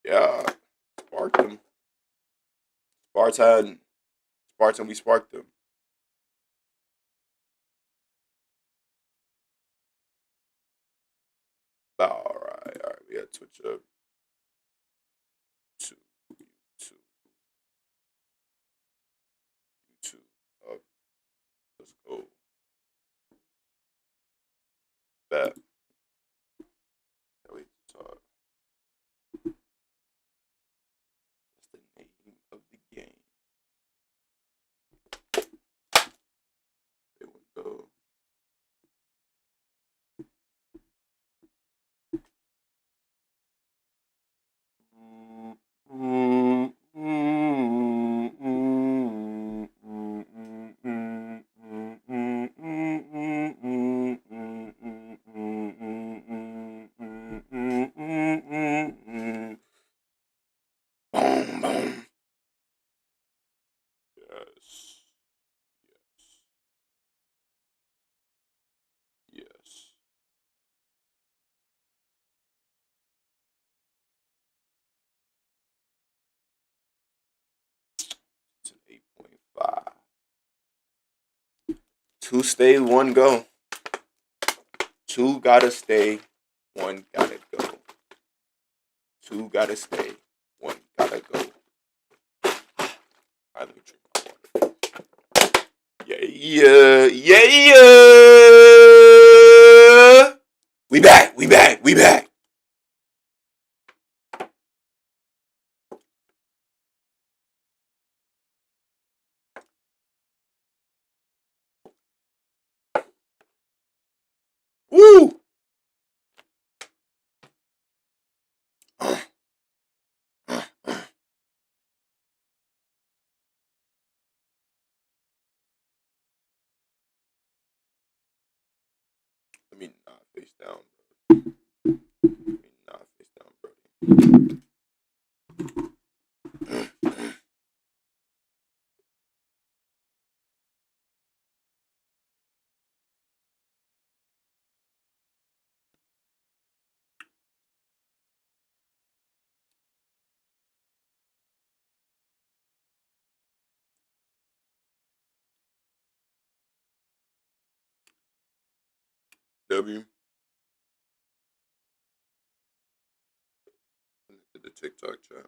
Yeah, sparked them. Spartan, Spartan, we sparked them. All right, we got to switch up to YouTube, YouTube. Let's go back. We talk. That's the name of the game. There we go. Boom, boom. Yes. Yes. Yes. It's an 8.5. Two stay, one go. Two gotta stay, one gotta go. Two gotta stay, one gotta go. Alright, let me drink my water. Yeah, yeah, yeah, yeah. We back, we back, we back. Woo! Uh, uh, uh. Let me not face down, bro. Let me not face down, bro. W. The TikTok chat.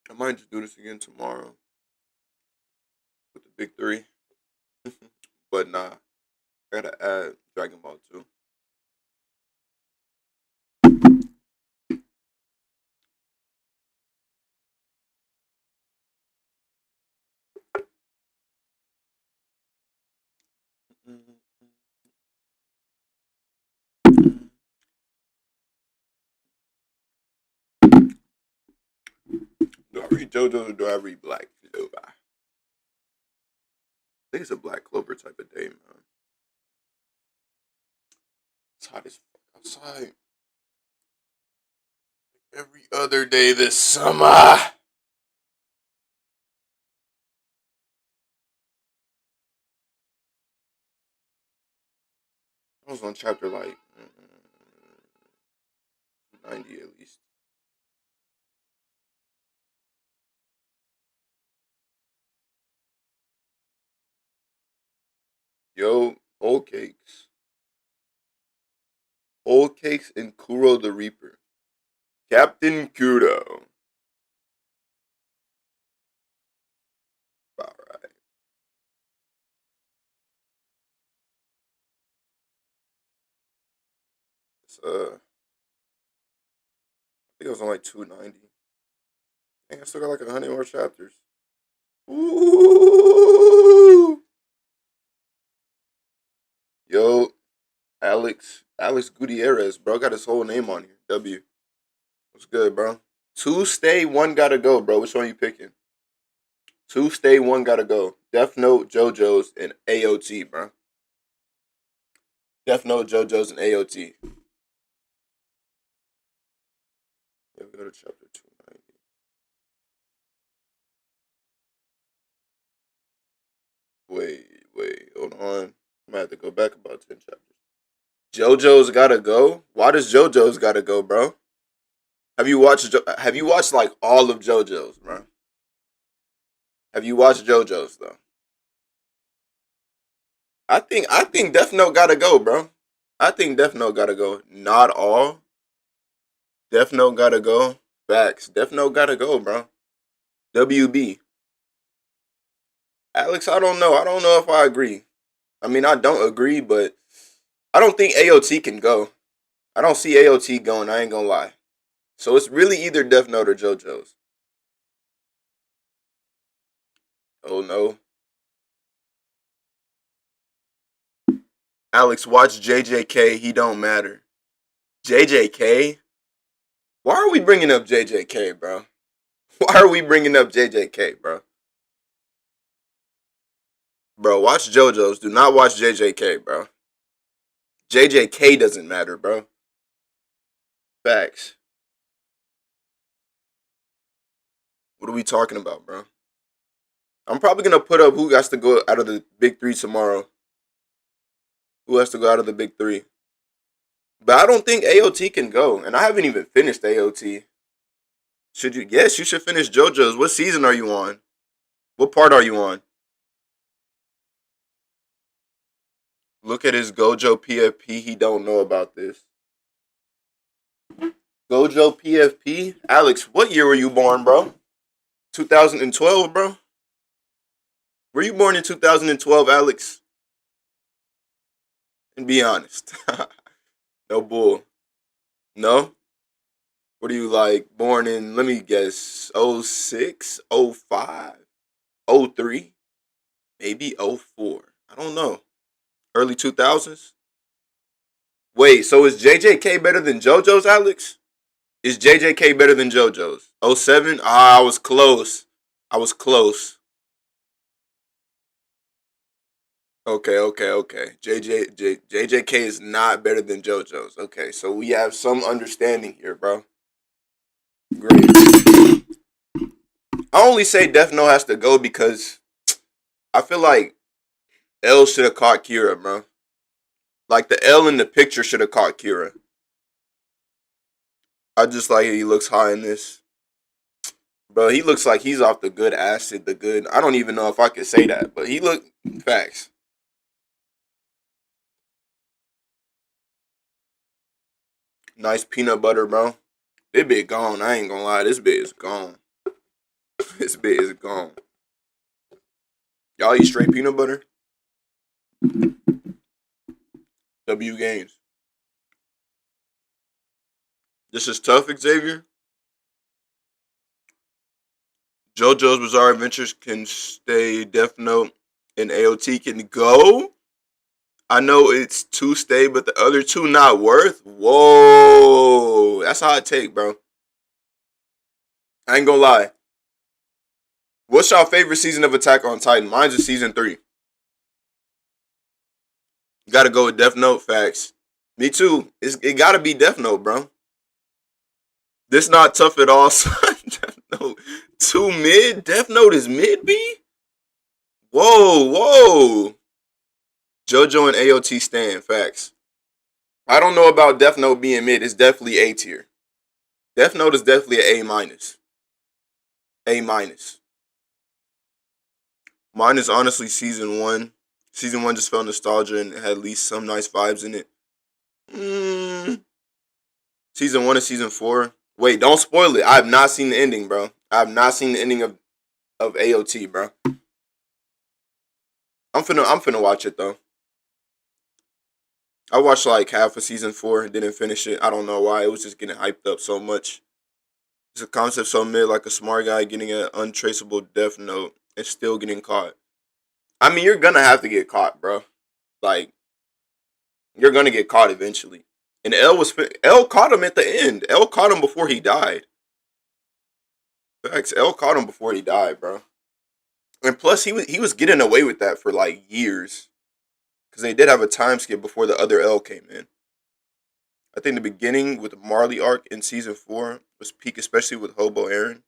I might just do this again tomorrow with the big three. But nah, I gotta add Dragon Ball 2. Do I read JoJo or do I read Black Clover? I think it's a Black Clover type of day, man. It's hot as fuck outside. Every other day this summer. I was on chapter like 90 at least. Yo, old cakes. Old cakes and Kuro the Reaper. Captain Kuro. Alright. It's I think it was on like 290. Dang, I still got like 100 more chapters. Ooh. Yo, Alex Gutierrez, bro. Got his whole name on here. W. What's good, bro? Two stay, one gotta go, bro. Which one you picking? 2 stay, 1 gotta go. Death Note, JoJo's, and AOT, bro. Death Note, JoJo's, and AOT. Yeah, we go to chapter 290. Wait, hold on. I might have to go back about 10 chapters. JoJo's gotta go? Why does JoJo's gotta go, bro? Have you watched like all of JoJo's, bro? Have you watched JoJo's though? I think Death Note gotta go, bro. I think Death Note gotta go. Not all. Death Note gotta go. Facts. Death Note gotta go, bro. WB. Alex, I don't know. I don't know if I agree. I mean, I don't agree, but I don't think AOT can go. I don't see AOT going. I ain't gonna lie. So it's really either Death Note or JoJo's. Oh no. Alex, watch JJK. He don't matter. JJK? Why are we bringing up JJK, bro? Why are we bringing up JJK, bro? Bro, watch JoJo's. Do not watch JJK, bro. JJK doesn't matter, bro. Facts. What are we talking about, bro? I'm probably gonna put up who has to go out of the big three tomorrow. Who has to go out of the big three? But I don't think AOT can go, and I haven't even finished AOT. Should you? Yes, you should finish JoJo's. What season are you on? What part are you on? Look at his Gojo PFP. He don't know about this. Gojo PFP? Alex, what year were you born, bro? 2012, bro? Were you born in 2012, Alex? And be honest. No bull. No? What are you like? Born in, let me guess, 06, 05, 03, maybe 04. I don't know. Early 2000s? Wait, so is JJK better than JoJo's, Alex? Is JJK better than JoJo's? 07? Ah, I was close. I was close. Okay. JJK is not better than JoJo's. Okay, so we have some understanding here, bro. Great. I only say Death Note has to go because I feel like L should have caught Kira, bro. Like the L in the picture should have caught Kira. I just like he looks high in this. Bro, he looks like he's off the good acid, the good. I don't even know if I could say that, but he look facts. Nice peanut butter, bro. This bit gone. I ain't gonna lie. This bit is gone. This bit is gone. Y'all eat straight peanut butter? W Games. This is tough, Xavier. JoJo's Bizarre Adventures can stay. Death Note and AOT can go. I know it's 2 stay, but the other 2 not worth. Whoa. That's a hot take, bro. I ain't gonna lie. What's your favorite season of Attack on Titan? Mine's is season 3. You gotta go with Death Note, facts. Me too. It gotta be Death Note, bro. This not tough at all, son. Death Note. 2 mid? Death Note is mid B? Whoa. JoJo and AOT stand, facts. I don't know about Death Note being mid. It's definitely A tier. Death Note is definitely an A minus. A minus. Mine is honestly season 1. Season 1 just felt nostalgia and had at least some nice vibes in it. Season 1 and season 4. Wait, don't spoil it. I have not seen the ending, bro. I have not seen the ending of AOT, bro. I'm finna watch it though. I watched like half of season 4 and didn't finish it. I don't know why. It was just getting hyped up so much. It's a concept so mid, like a smart guy getting an untraceable Death Note and still getting caught. I mean, you're gonna have to get caught, bro. Like, you're gonna get caught eventually. And L caught him at the end. L caught him before he died. Facts. L caught him before he died, bro. And plus, he was getting away with that for like years because they did have a time skip before the other L came in. I think the beginning with the Marley arc in season 4 was peak, especially with Hobo Aaron.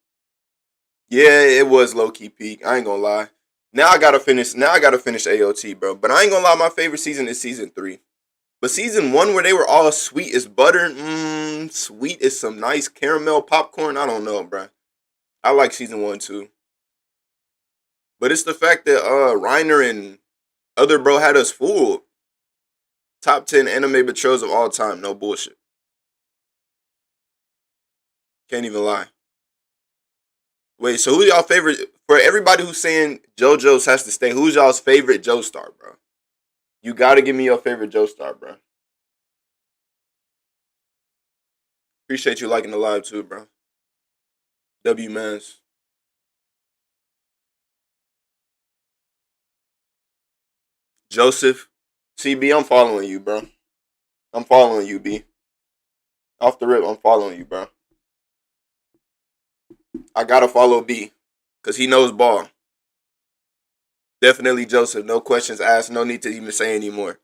Yeah, it was low key peak. I ain't gonna lie. Now I gotta finish. Now I gotta finish AOT, bro. But I ain't gonna lie. My favorite season is season 3. But season 1, where they were all sweet as butter, sweet as some nice caramel popcorn. I don't know, bro. I like season 1 too. But it's the fact that Reiner and other bro had us fooled. Top 10 anime betrayals of all time. No bullshit. Can't even lie. Wait, so who y'all favorite? For everybody who's saying JoJo's has to stay, who's y'all's favorite Joestar, bro? You gotta give me your favorite Joestar, bro. Appreciate you liking the live too, bro. W Mans. Joseph. CB, I'm following you, bro. I'm following you, B. Off the rip, I'm following you, bro. I gotta follow B. Cause he knows ball. Definitely Joseph. No questions asked. No need to even say anymore.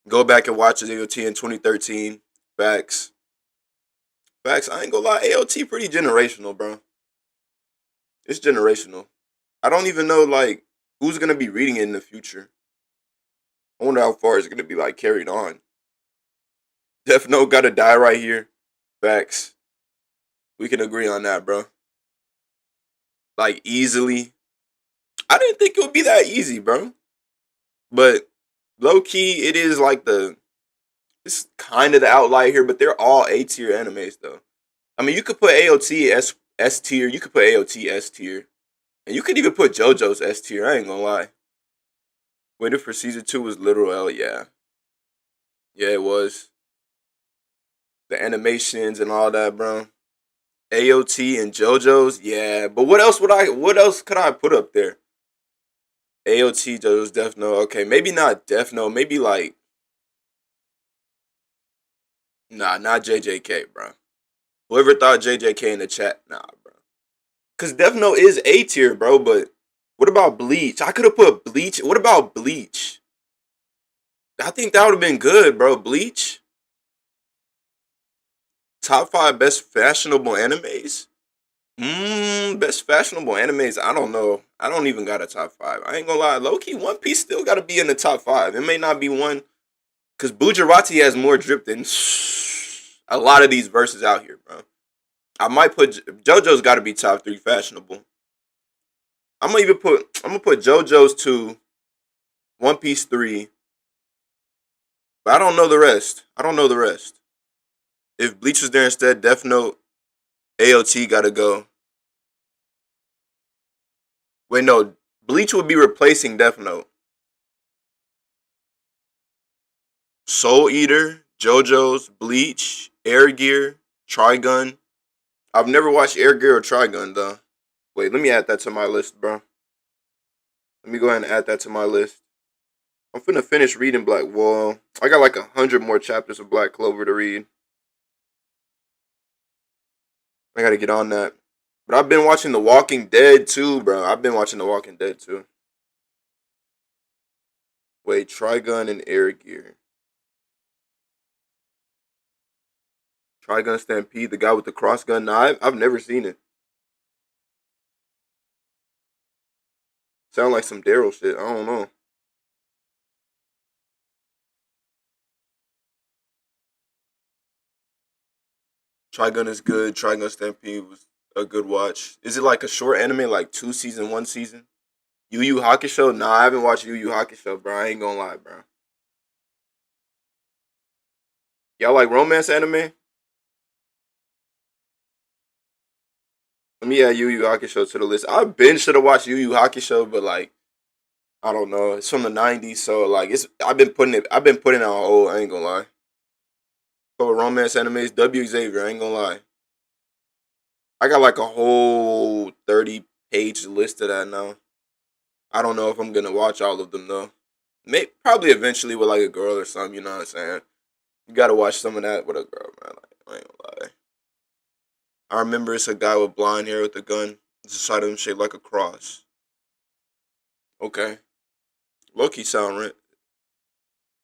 Go back and watch AOT in 2013. Facts. Facts. I ain't gonna lie. AOT pretty generational, bro. It's generational. I don't even know like who's gonna be reading it in the future. I wonder how far it's gonna be like carried on. Death Note gotta die right here. Facts. We can agree on that, bro. Like easily. I didn't think it would be that easy, bro. But low key, it is like it's kind of the outlier here, but they're all A tier animes though. I mean, you could put AOT S tier, you could put AOT S tier, and you could even put JoJo's S tier. I ain't gonna lie. Waiting for season 2 was literal L, yeah, yeah, it was the animations and all that, bro. AOT and JoJo's, yeah, but what else would I? What else could I put up there? AOT, JoJo's, Death Note. Okay, maybe not Death Note. Maybe like nah, not JJK, bro. Whoever thought JJK in the chat, nah, bro. Cause Death Note is A tier, bro. But what about Bleach? I could have put Bleach. What about Bleach? I think that would have been good, bro. Bleach, top 5 best fashionable animes. Best fashionable animes. I don't know. I don't even got a top 5. I ain't gonna lie. Low key, One Piece still got to be in the top 5. It may not be one because Bujarati has more drip than a lot of these verses out here, bro. I might put JoJo's got to be top 3 fashionable. I'm gonna put JoJo's 2, One Piece 3, but I don't know the rest. I don't know the rest. If Bleach was there instead, Death Note, AOT gotta go. Wait, no, Bleach would be replacing Death Note. Soul Eater, JoJo's, Bleach, Air Gear, Trigun. I've never watched Air Gear or Trigun though. Wait, let me add that to my list, bro. Let me go ahead and add that to my list. I'm finna finish reading Black Wall. I got like 100 more chapters of Black Clover to read. I gotta get on that. But I've been watching The Walking Dead too, bro. I've been watching The Walking Dead too. Wait, Trigun and Air Gear. Trigun Stampede, the guy with the cross gun. Nah, I've never seen it. Sound like some Daryl shit. I don't know. Trigun is good. Trigun Stampede was a good watch. Is it like a short anime, like 2 season, 1 season? Yu Yu Hakusho? Nah, I haven't watched Yu Yu Hakusho, bro. I ain't gonna lie, bro. Y'all like romance anime? Let me add Yu Yu Hakusho to the list. I've been should have watched Yu Yu Hakusho, but like I don't know. It's from the '90s, so like it's. I've been putting it on hold. I ain't gonna lie. For romance animes, W Xavier. I ain't gonna lie. I got like a whole 30-page list of that now. I don't know if I'm gonna watch all of them though. Probably eventually with like a girl or something. You know what I'm saying? You gotta watch some of that with a girl, man. Like, I ain't gonna lie. I remember it's a guy with blonde hair with a gun. It's the side of him shaped like a cross. Okay. Loki sound rent.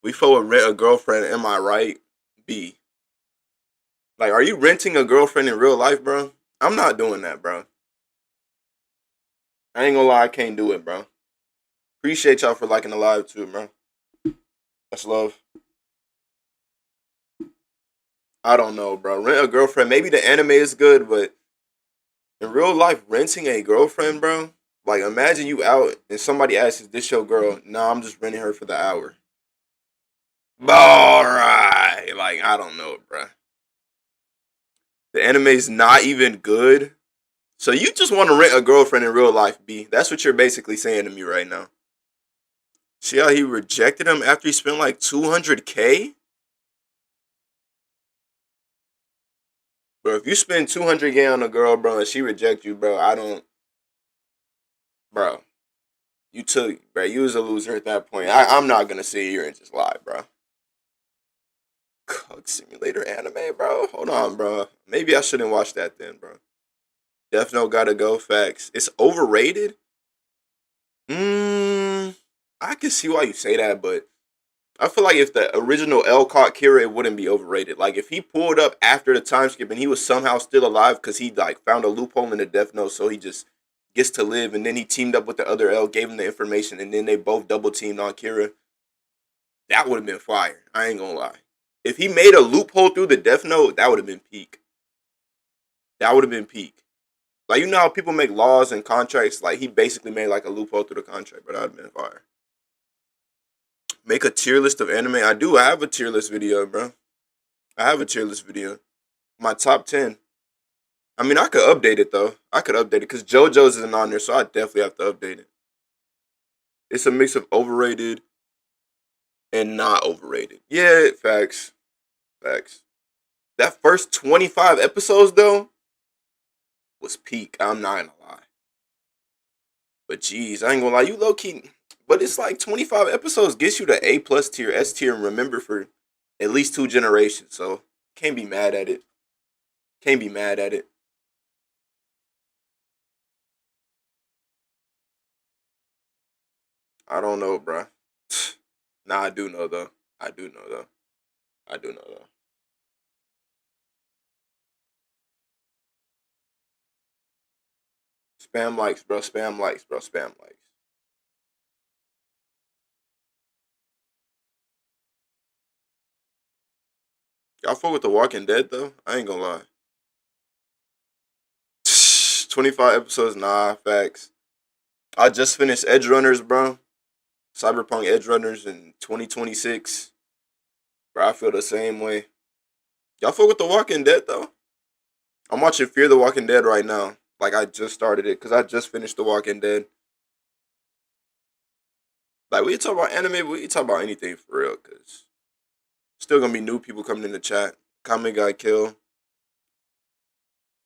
We for a rent a girlfriend. Am I right? B. Like, are you renting a girlfriend in real life, bro? I'm not doing that, bro. I ain't gonna lie, I can't do it, bro. Appreciate y'all for liking the live too, bro. That's love. I don't know, bro. Rent a girlfriend. Maybe the anime is good, but in real life, renting a girlfriend, bro. Like, imagine you out and somebody asks, "Is this your girl?" No, I'm just renting her for the hour. All right. Like, I don't know, bro. The anime's not even good. So you just want to rent a girlfriend in real life, B. That's what you're basically saying to me right now. See how he rejected him after he spent like 200K? Bro, if you spend 200K on a girl, bro, and she reject you, bro, I don't, bro. Bro, you was a loser at that point. I'm not gonna sit here and just lie, bro. Cook Simulator anime, bro. Hold on, bro. Maybe I shouldn't watch that then, bro. Death Note gotta go. Facts. It's overrated. Mm, I can see why you say that, but I feel like if the original L caught Kira, it wouldn't be overrated. Like if he pulled up after the time skip and he was somehow still alive because he like found a loophole in the Death Note, so he just gets to live, and then he teamed up with the other L, gave him the information, and then they both double teamed on Kira. That would have been fire. I ain't gonna lie. If he made a loophole through the Death Note, that would have been peak. That would have been peak. Like you know how people make laws and contracts. Like he basically made like a loophole through the contract, but that would have been fire. Make a tier list of anime. I do. I have a tier list video, bro. I have a tier list video. My top 10. I mean, I could update it though. I could update it because JoJo's isn't on there, so I definitely have to update it. It's a mix of overrated and not overrated. Yeah, facts. Facts. That first 25 episodes though was peak. I'm not gonna lie. But geez, I ain't gonna lie, you low key. But it's like 25 episodes gets you the A plus tier, S tier, and remember for at least 2 generations. So can't be mad at it. Can't be mad at it. I don't know, bruh. Nah, I do know though. I do know though. I do know though. Spam likes, bro. Spam likes, bro. Spam likes. Y'all fuck with The Walking Dead though? I ain't gonna lie. 25 episodes, nah, facts. I just finished Edge Runners, bro. Cyberpunk Edge Runners in 2026. Bro, I feel the same way. Y'all fuck with The Walking Dead though? I'm watching Fear the Walking Dead right now. Like I just started it because I just finished The Walking Dead. Like we talk about anime, we talk about anything for real. Cause still gonna be new people coming in the chat. Comment got killed.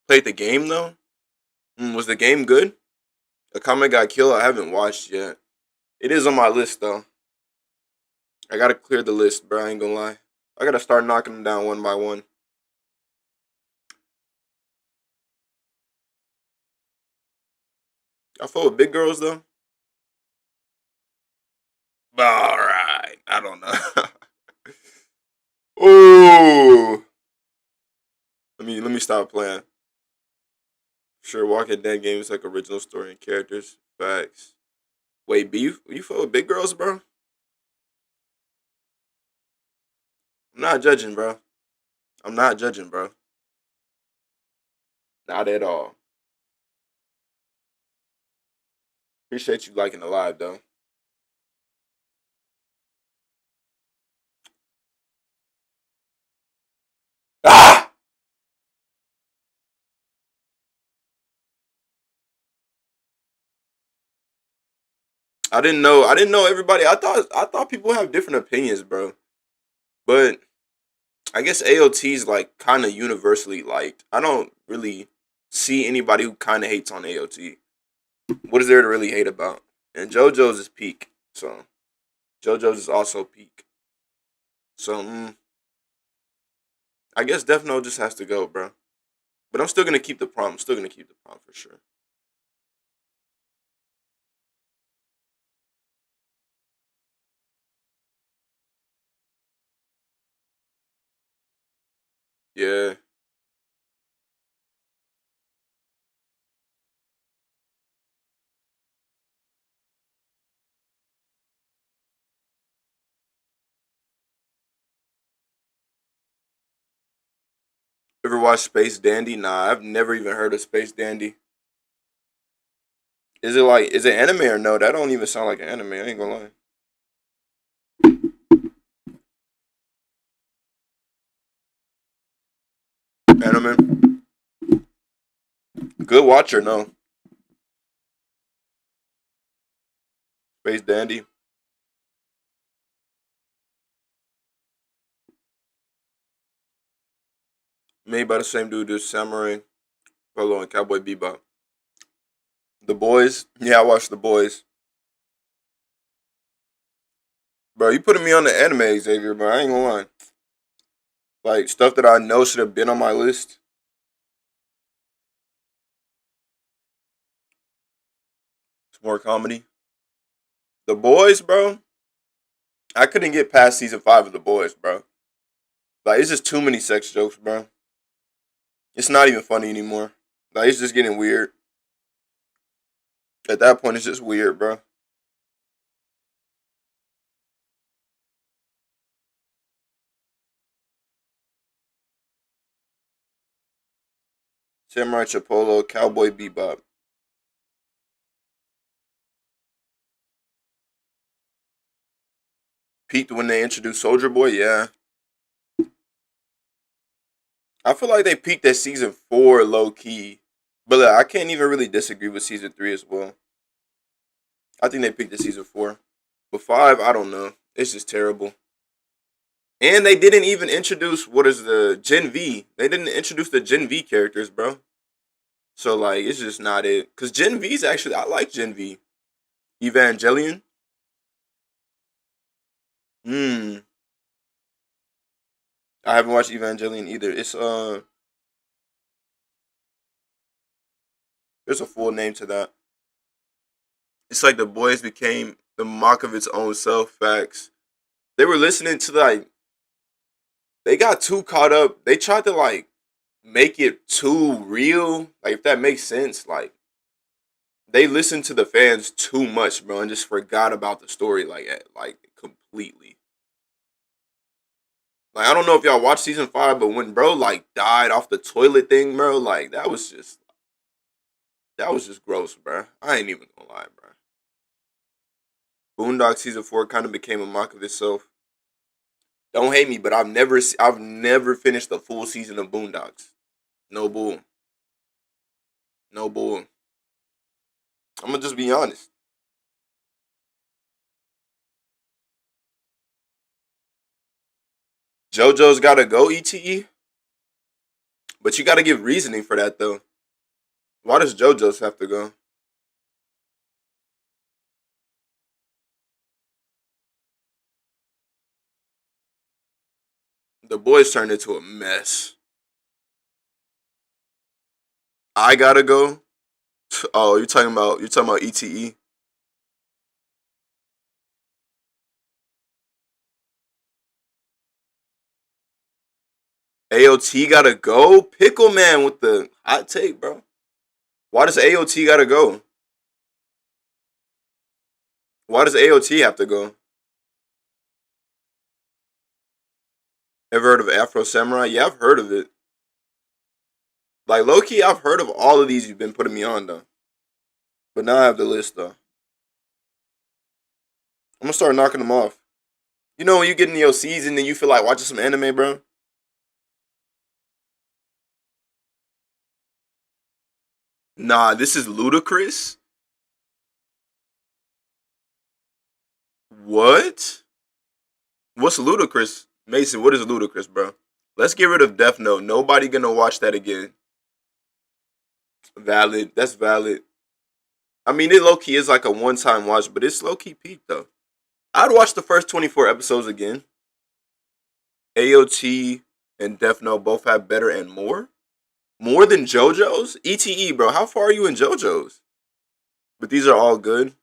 Played the game though. Was the game good? A comment got killed. I haven't watched yet. It is on my list though. I gotta clear the list, bro. I ain't gonna lie. I gotta start knocking them down one by one. I fuck with big girls though. All right. I don't know. Ooh. Let me stop playing. Sure, Walking Dead games like original story and characters. Facts. Wait, beef? You fuck with big girls, bro? I'm not judging, bro. I'm not judging, bro. Not at all. Appreciate you liking the live though. Ah! I didn't know everybody. I thought people have different opinions, bro. But I guess AOT's like kind of universally liked. I don't really see anybody who kind of hates on AOT. What is there to really hate about? And JoJo's is peak. So JoJo's is also peak. So I guess Death Note just has to go, bro. But I'm still gonna keep the prom. I'm still gonna keep the prom for sure. Ever watched Space Dandy? Nah, I've never even heard of Space Dandy. Is it anime or no? That don't even sound like an anime. I ain't gonna lie. Anime. Good watcher, no. Space Dandy. Made by the same dude as Samurai, Polo, and Cowboy Bebop. The Boys. Yeah, I watched The Boys. Bro, you putting me on the anime, Xavier, bro. I ain't gonna lie. Like, stuff that I know should have been on my list. It's more comedy. The Boys, bro. I couldn't get past season 5 of The Boys, bro. Like, it's just too many sex jokes, bro. It's not even funny anymore. Like, it's just getting weird. At that point, it's just weird, bro. Samurai Chapolo, Cowboy Bebop. Peaked when they introduced Soldier Boy, yeah. I feel like they peaked at season 4 low key. But I can't even really disagree with season 3 as well. I think they peaked at season 4. But 5, I don't know. It's just terrible. And they didn't even introduce what is the Gen V. They didn't introduce the Gen V characters, bro. So like it's just not it. Cause Gen V's actually I like Gen V. Evangelion. Hmm. I haven't watched Evangelion either. There's a full name to that. It's like the boys became the mock of its own self. Facts. They were listening to like they got too caught up. They tried to like make it too real. Like if that makes sense. Like they listened to the fans too much, bro, and just forgot about the story like completely. Like I don't know if y'all watched season 5, but when bro like died off the toilet thing, bro, like that was just gross, bro. I ain't even gonna lie, bro. Boondock season 4 kind of became a mock of itself. Don't hate me, but I've never finished the full season of Boondocks. No bull, no bull. I'm gonna just be honest. JoJo's gotta go ETE, but you gotta give reasoning for that though. Why does JoJo's have to go? The boys turned into a mess. I gotta go. Oh, you're talking about ETE. AOT gotta go. Pickle man with the hot take, bro. Why does AOT gotta go? Why does AOT have to go? Ever heard of Afro Samurai? Yeah, I've heard of it. Like low key, I've heard of all of these you've been putting me on though. But now I have the list though. I'm gonna start knocking them off. You know when you get in your season and you feel like watching some anime, bro? Nah, this is ludicrous. What? What's ludicrous? Mason, what is ludicrous, bro? Let's get rid of Death Note. Nobody gonna watch that again. Valid. That's valid. I mean, it low key is like a one time watch, but it's low key peak though. I'd watch the first 24 episodes again. AOT and Death Note both have better and more. More than JoJo's? ETE, bro. How far are you in JoJo's? But these are all good.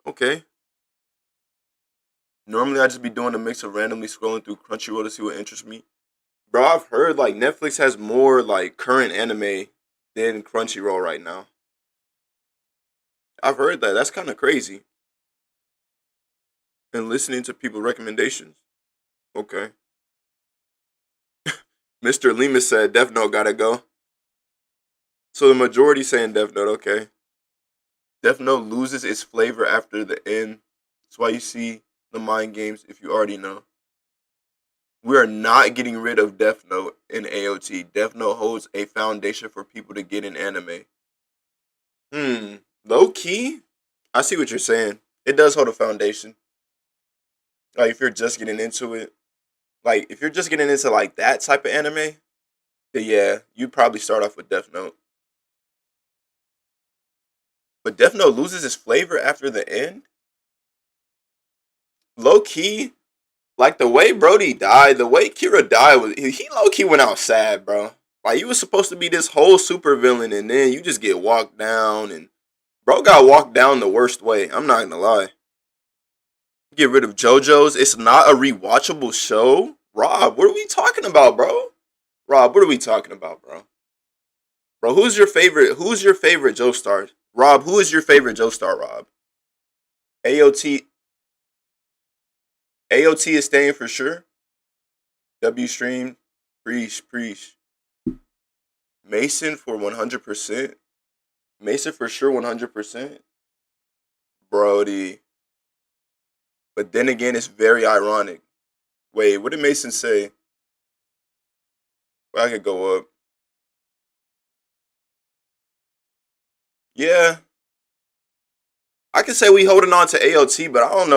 Okay. Normally, I just be doing a mix of randomly scrolling through Crunchyroll to see what interests me. Bro, I've heard like Netflix has more like current anime than Crunchyroll right now. I've heard that. That's kind of crazy. And listening to people recommendations. Okay. Mr. Lima said Death Note gotta go. So the majority saying Death Note, okay. Death Note loses its flavor after the end. That's why you see the mind games if you already know. We are not getting rid of Death Note in AOT. Death Note holds a foundation for people to get in anime. Low key, I see what you're saying. It does hold a foundation. Like if you're just getting into it, like if you're just getting into like that type of anime, then yeah, you'd probably start off with Death Note. But Death Note loses its flavor after the end. Low key, like the way Brody died, the way Kira died was he low key went out sad, bro. Like you was supposed to be this whole super villain, and then you just get walked down, and bro got walked down the worst way. I'm not gonna lie. Get rid of JoJo's. It's not a rewatchable show. Rob, what are we talking about, bro? Rob, what are we talking about, bro? Bro, who's your favorite? Who's your favorite Joestar? Rob, who is your favorite Joestar, Rob? AOT. AOT is staying for sure. W stream. Preach. Mason for 100%. Mason for sure 100%. Brody. But then again, it's very ironic. Wait, what did Mason say? Well, I could go up. Yeah. I could say we holding on to AOT, but I don't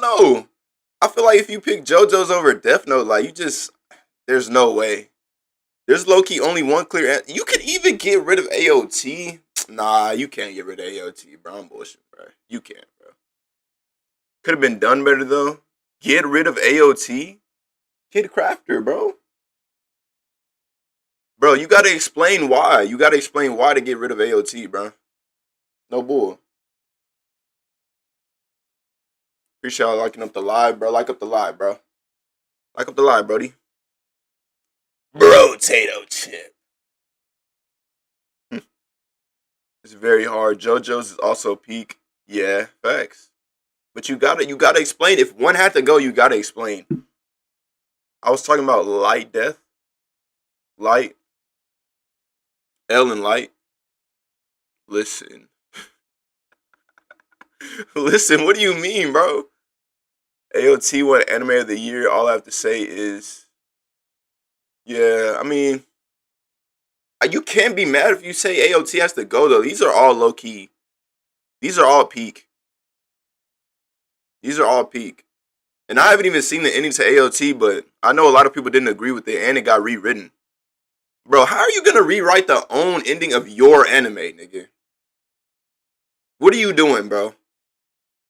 know. I feel like if you pick JoJo's over Death Note, like you just there's no way. There's low key only one clear answer. You could even get rid of AOT. Nah, you can't get rid of AOT, bro. I'm bullshit, bro. You can't, bro. Could have been done better though. Get rid of AOT. Kid Crafter, bro. Bro, you gotta explain why. You gotta explain why to get rid of AOT, bro. No bull. Appreciate y'all liking up the live, bro. Like up the live, bro. Like up the live, Brody. Bro, Tato chip. It's very hard. JoJo's is also peak. Yeah, facts. But you gotta explain. If one had to go, you gotta explain. I was talking about Light Death. Light. L and Light. Listen. Listen, what do you mean, bro? AOT won anime of the year. All I have to say is, yeah, I mean, you can't be mad if you say AOT has to go, though. These are all low key. These are all peak. These are all peak. And I haven't even seen the ending to AOT, but I know a lot of people didn't agree with it, and it got rewritten. Bro, how are you going to rewrite the own ending of your anime, nigga? What are you doing, bro?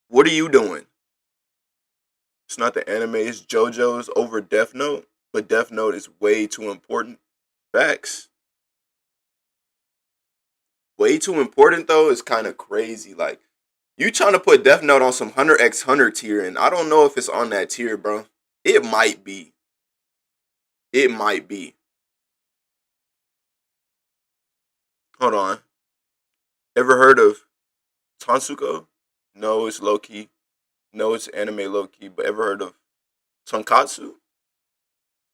What are you doing? It's not the anime, it's JoJo's over Death Note, but Death Note is way too important. Facts. Way too important, though, is kind of crazy. Like, you trying to put Death Note on some Hunter x Hunter tier, and I don't know if it's on that tier, bro. It might be. It might be. Hold on. Ever heard of Tansuko? No, it's low key. No, it's anime low key. But ever heard of Tonkatsu?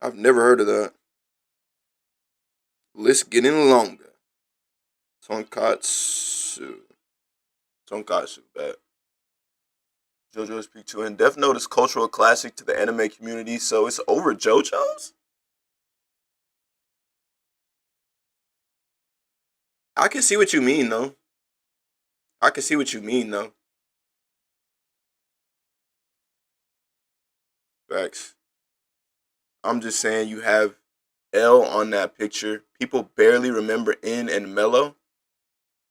I've never heard of that. List getting longer. Tonkatsu. Bet. JoJo's Peak 2. And Death Note is cultural classic to the anime community, so it's over JoJo's? I can see what you mean, though. Facts. I'm just saying you have L on that picture. People barely remember N and Mello.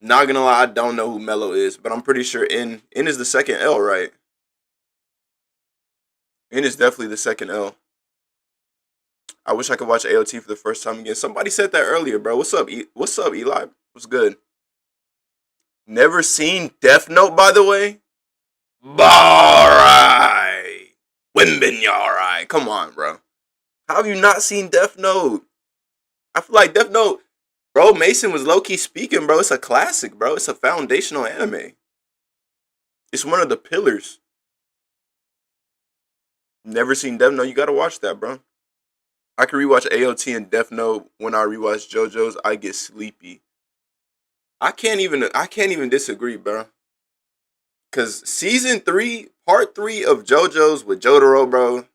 Not gonna lie, I don't know who Mello is, but I'm pretty sure N is the second L, right? N is definitely the second L. I wish I could watch AOT for the first time again. Somebody said that earlier, bro. What's up? What's up, Eli? What's good? Never seen Death Note, by the way. Alright. Wimbin, alright. Come on, bro. How have you not seen Death Note? I feel like Death Note, bro. Mason was low key speaking, bro. It's a classic, bro. It's a foundational anime. It's one of the pillars. Never seen Death Note. You gotta watch that, bro. I can rewatch AOT and Death Note. When I rewatch JoJo's, I get sleepy. I can't even disagree, bro. Cause season 3, part 3 of JoJo's with Jotaro, bro.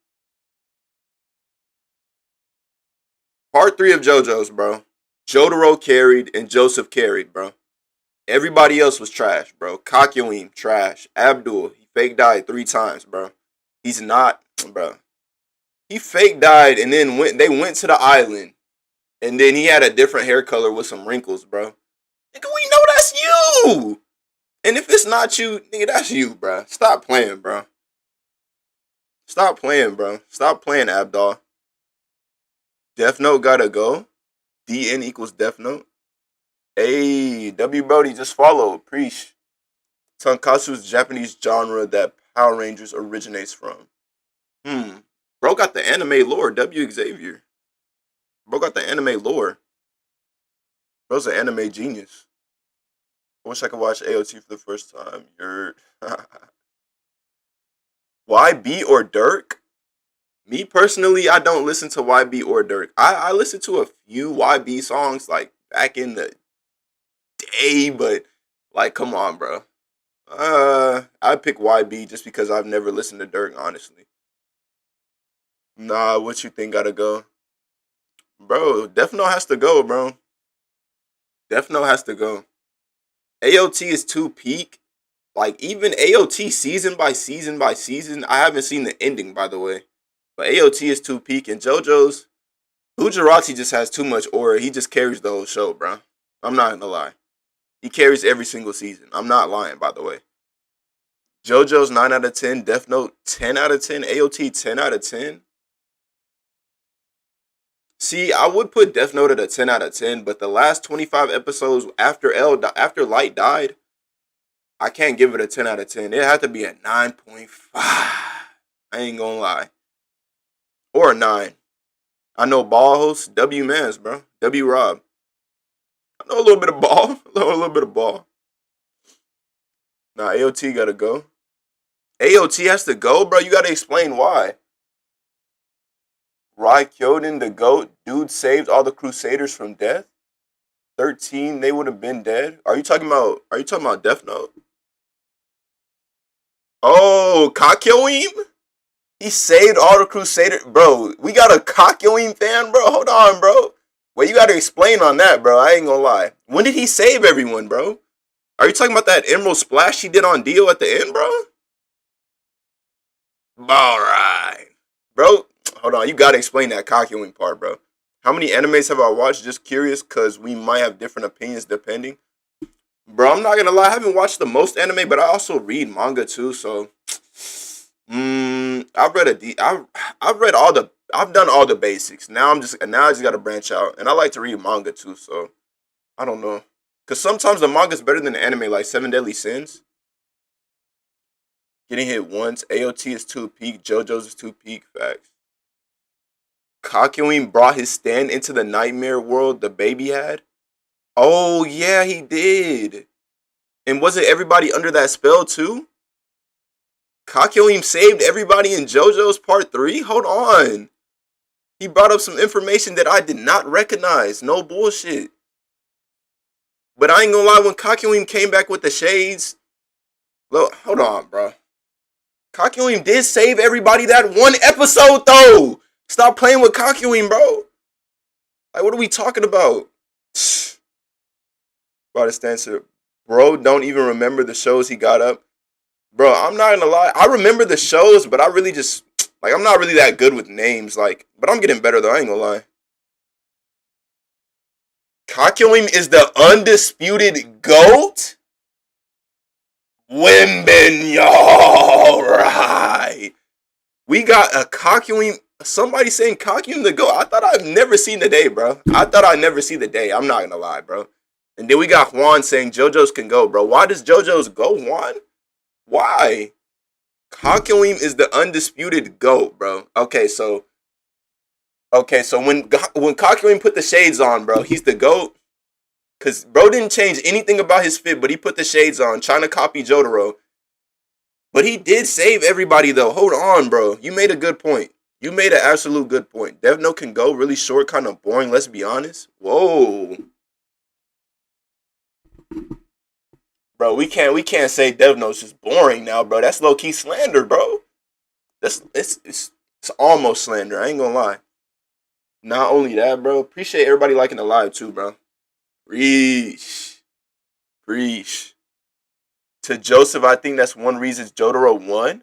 Part 3 of JoJo's, bro. Jotaro carried and Joseph carried, bro. Everybody else was trash, bro. Kakyoin, trash. Abdul, he fake died 3 times, bro. He's not, bro. He fake died and then they went to the island. And then he had a different hair color with some wrinkles, bro. Nigga, we know that's you. And if it's not you, nigga, that's you, bro. Stop playing, bro. Stop playing, bro. Stop playing, Abdul. Death Note gotta go. DN equals Death Note. Hey, W Brody just followed. Preach. Tonkatsu is Japanese genre that Power Rangers originates from. Bro got the anime lore. W Xavier. Bro got the anime lore. Bro's an anime genius. I wish I could watch AOT for the first time. You're YB or Dirk? Me personally, I don't listen to YB or Dirk. I listen to a few YB songs like back in the day, but like, come on, bro. I pick YB just because I've never listened to Dirk, honestly. Nah, what you think gotta go? Bro, Death Note has to go, bro. Death Note has to go. AOT is too peak. Like, even AOT season by season by season, I haven't seen the ending, by the way. But AOT is too peak, and JoJo's, Gujarati just has too much aura. He just carries the whole show, bro. I'm not gonna lie. He carries every single season. I'm not lying, by the way. JoJo's 9 out of 10. Death Note 10 out of 10. AOT 10 out of 10. See, I would put Death Note at a 10 out of 10, but the last 25 episodes after Light died, I can't give it a 10 out of 10. It had to be a 9.5. I ain't gonna lie. Or a 9. I know ball host, W Mans, bro. W Rob. I know a little bit of ball. A little bit of ball. Nah, AOT gotta go. AOT has to go, bro. You gotta explain why. Raikyoden, the GOAT, dude saved all the Crusaders from death. 13, they would have been dead. Are you talking about Death Note? Oh, Kakyoin? He saved all the Crusaders. Bro, we got a Kakyoin fan, bro. Hold on, bro. Wait, you gotta explain on that, bro. I ain't gonna lie. When did he save everyone, bro? Are you talking about that Emerald Splash he did on Dio at the end, bro? Alright. Bro, hold on. You gotta explain that Kakyoin part, bro. How many animes have I watched? Just curious, because we might have different opinions depending. Bro, I'm not gonna lie. I haven't watched the most anime, but I also read manga too, so... I've done all the basics. Now I just gotta branch out. And I like to read manga too, so... I don't know. Because sometimes the manga's better than the anime, like 7 Deadly Sins. Getting hit once. AOT is too peak. JoJo's is too peak. Facts. Kakyoin brought his stand into the nightmare world the baby had. Oh, yeah, he did. And wasn't everybody under that spell, too? Kakyoin saved everybody in JoJo's Part 3? Hold on. He brought up some information that I did not recognize. No bullshit. But I ain't gonna lie, when Kakyoin came back with the shades... Look, hold on, bro. Kakyoin did save everybody that one episode, though. Stop playing with Kakyoin, bro. Like, what are we talking about? Bro, this answer. Bro, don't even remember the shows he got up. Bro, I'm not gonna lie. I remember the shows, but I really just... Like, I'm not really that good with names. Like, but I'm getting better, though. I ain't gonna lie. Kakyoin is the undisputed GOAT? Wimben, y'all right. We got a Kakyoin. Somebody saying Kakyoin the GOAT. I thought I've never seen the day, bro. I thought I'd never see the day. I'm not gonna lie, bro. And then we got Juan saying JoJo's can go, bro. Why does JoJo's go, Juan? Why? Kakyoin is the undisputed GOAT, bro. Okay, so when Kakyoin put the shades on, bro, he's the GOAT. Because bro didn't change anything about his fit, but he put the shades on, trying to copy Jotaro. But he did save everybody, though. Hold on, bro. You made a good point. You made an absolute good point. Death Note can go really short, kind of boring. Let's be honest. Whoa, bro, we can't say Death Note's just boring now, bro. That's low key slander, bro. That's it's almost slander. I ain't gonna lie. Not only that, bro. Appreciate everybody liking the live too, bro. Preach, preach. To Joseph, I think that's one reason Jotaro won.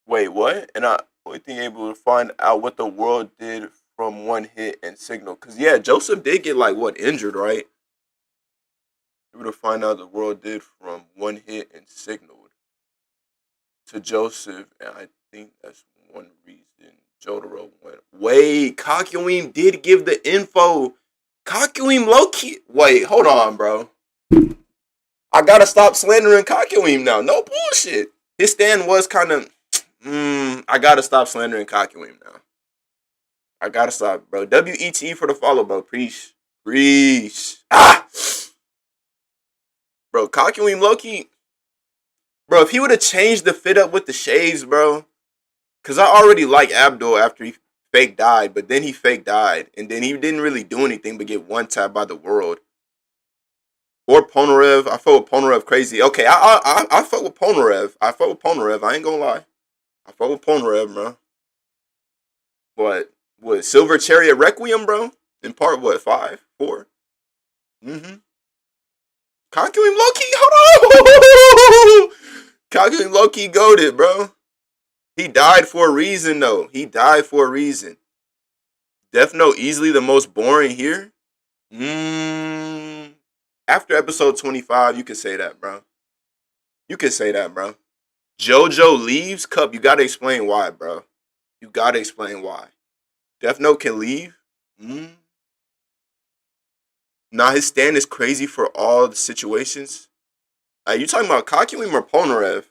Wait, what? And I only think able to find out what the world did from one hit and signal. Cause yeah, Joseph did get like what injured, right? Able to find out the world did from one hit and signaled to Joseph, and I think that's one reason Jotaro went. Wait, Kakyoin did give the info. Kakyoin low key. Wait, hold on, bro. I gotta stop slandering Kakyoin now. No bullshit. His stand was kind of. I gotta stop slandering Kakyoin now. I gotta stop, bro. WET for the follow, bro. Preach. Preach. Ah! Bro, Kakyoin Loki. Bro, if he would have changed the fit up with the shades, bro. Because I already like Abdul after he fake died, but then he fake died. And then he didn't really do anything but get one tap by the world. Or Ponarev. I fuck with Ponarev crazy. Okay, I fuck with Ponarev. I fuck with Ponarev. I ain't gonna lie. I fuck with Ponarev, bro. What? Silver Chariot Requiem, bro? In part what? 5? 4? Mm-hmm. Kakyoin Loki, hold on! Kakyoin Loki goated, bro. He died for a reason, though. He died for a reason. Death Note easily the most boring here. After episode 25, you can say that, bro. You can say that, bro. JoJo leaves Cup. You gotta explain why, bro. You gotta explain why. Death Note can leave. Nah, his stand is crazy for all the situations. You talking about Kakyoin or Ponarev?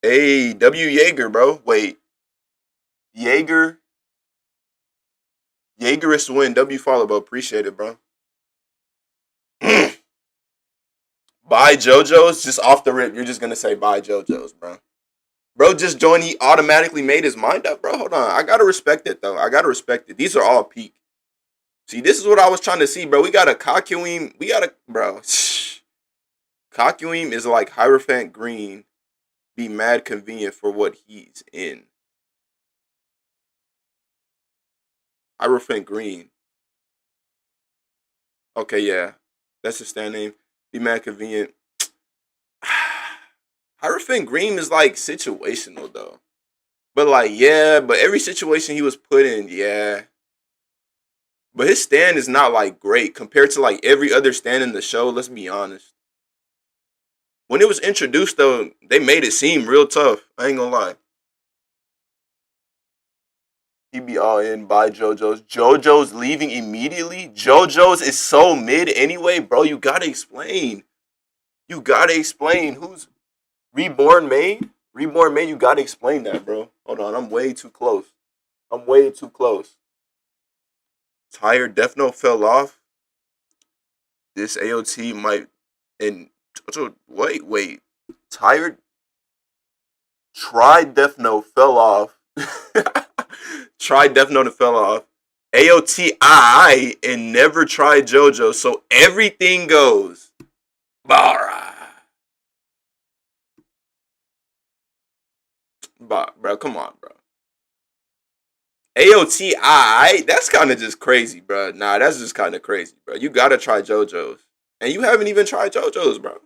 Hey, W Jaeger, bro. Wait. Jaeger. Jaegerist win. W follow, bro. Appreciate it, bro. Buy JoJo's just off the rip. You're just gonna say buy JoJo's, bro. Bro just joined. He automatically made his mind up, bro. Hold on. I gotta respect it, though. I gotta respect it. These are all peak. See, this is what I was trying to see, bro. We got a Kakyoin. We got a... Bro. Kakyoin is like Hierophant Green. Be mad convenient for what he's in. Hierophant Green. Okay, yeah. That's his stand name. Be mad convenient. Hierophant Green is like situational, though. But like, yeah, but every situation he was put in, yeah. But his stand is not like great compared to like every other stand in the show. Let's be honest. When it was introduced, though, they made it seem real tough. I ain't gonna lie. He be all in by JoJo's. JoJo's leaving immediately. JoJo's is so mid anyway, bro. You gotta explain. You gotta explain who's Reborn Maid. Reborn Maid. You gotta explain that, bro. Hold on, I'm way too close. I'm way too close. Tired. Death Note fell off. This AOT might. And wait. Tired. Tried Death Note fell off. Tried Death Note and fell off. AOT and never tried JoJo, so everything goes. Bara. Bro, come on, bro. AOT that's kind of just crazy, bro. Nah, that's just kind of crazy, bro. You gotta try JoJo's. And you haven't even tried JoJo's, bro.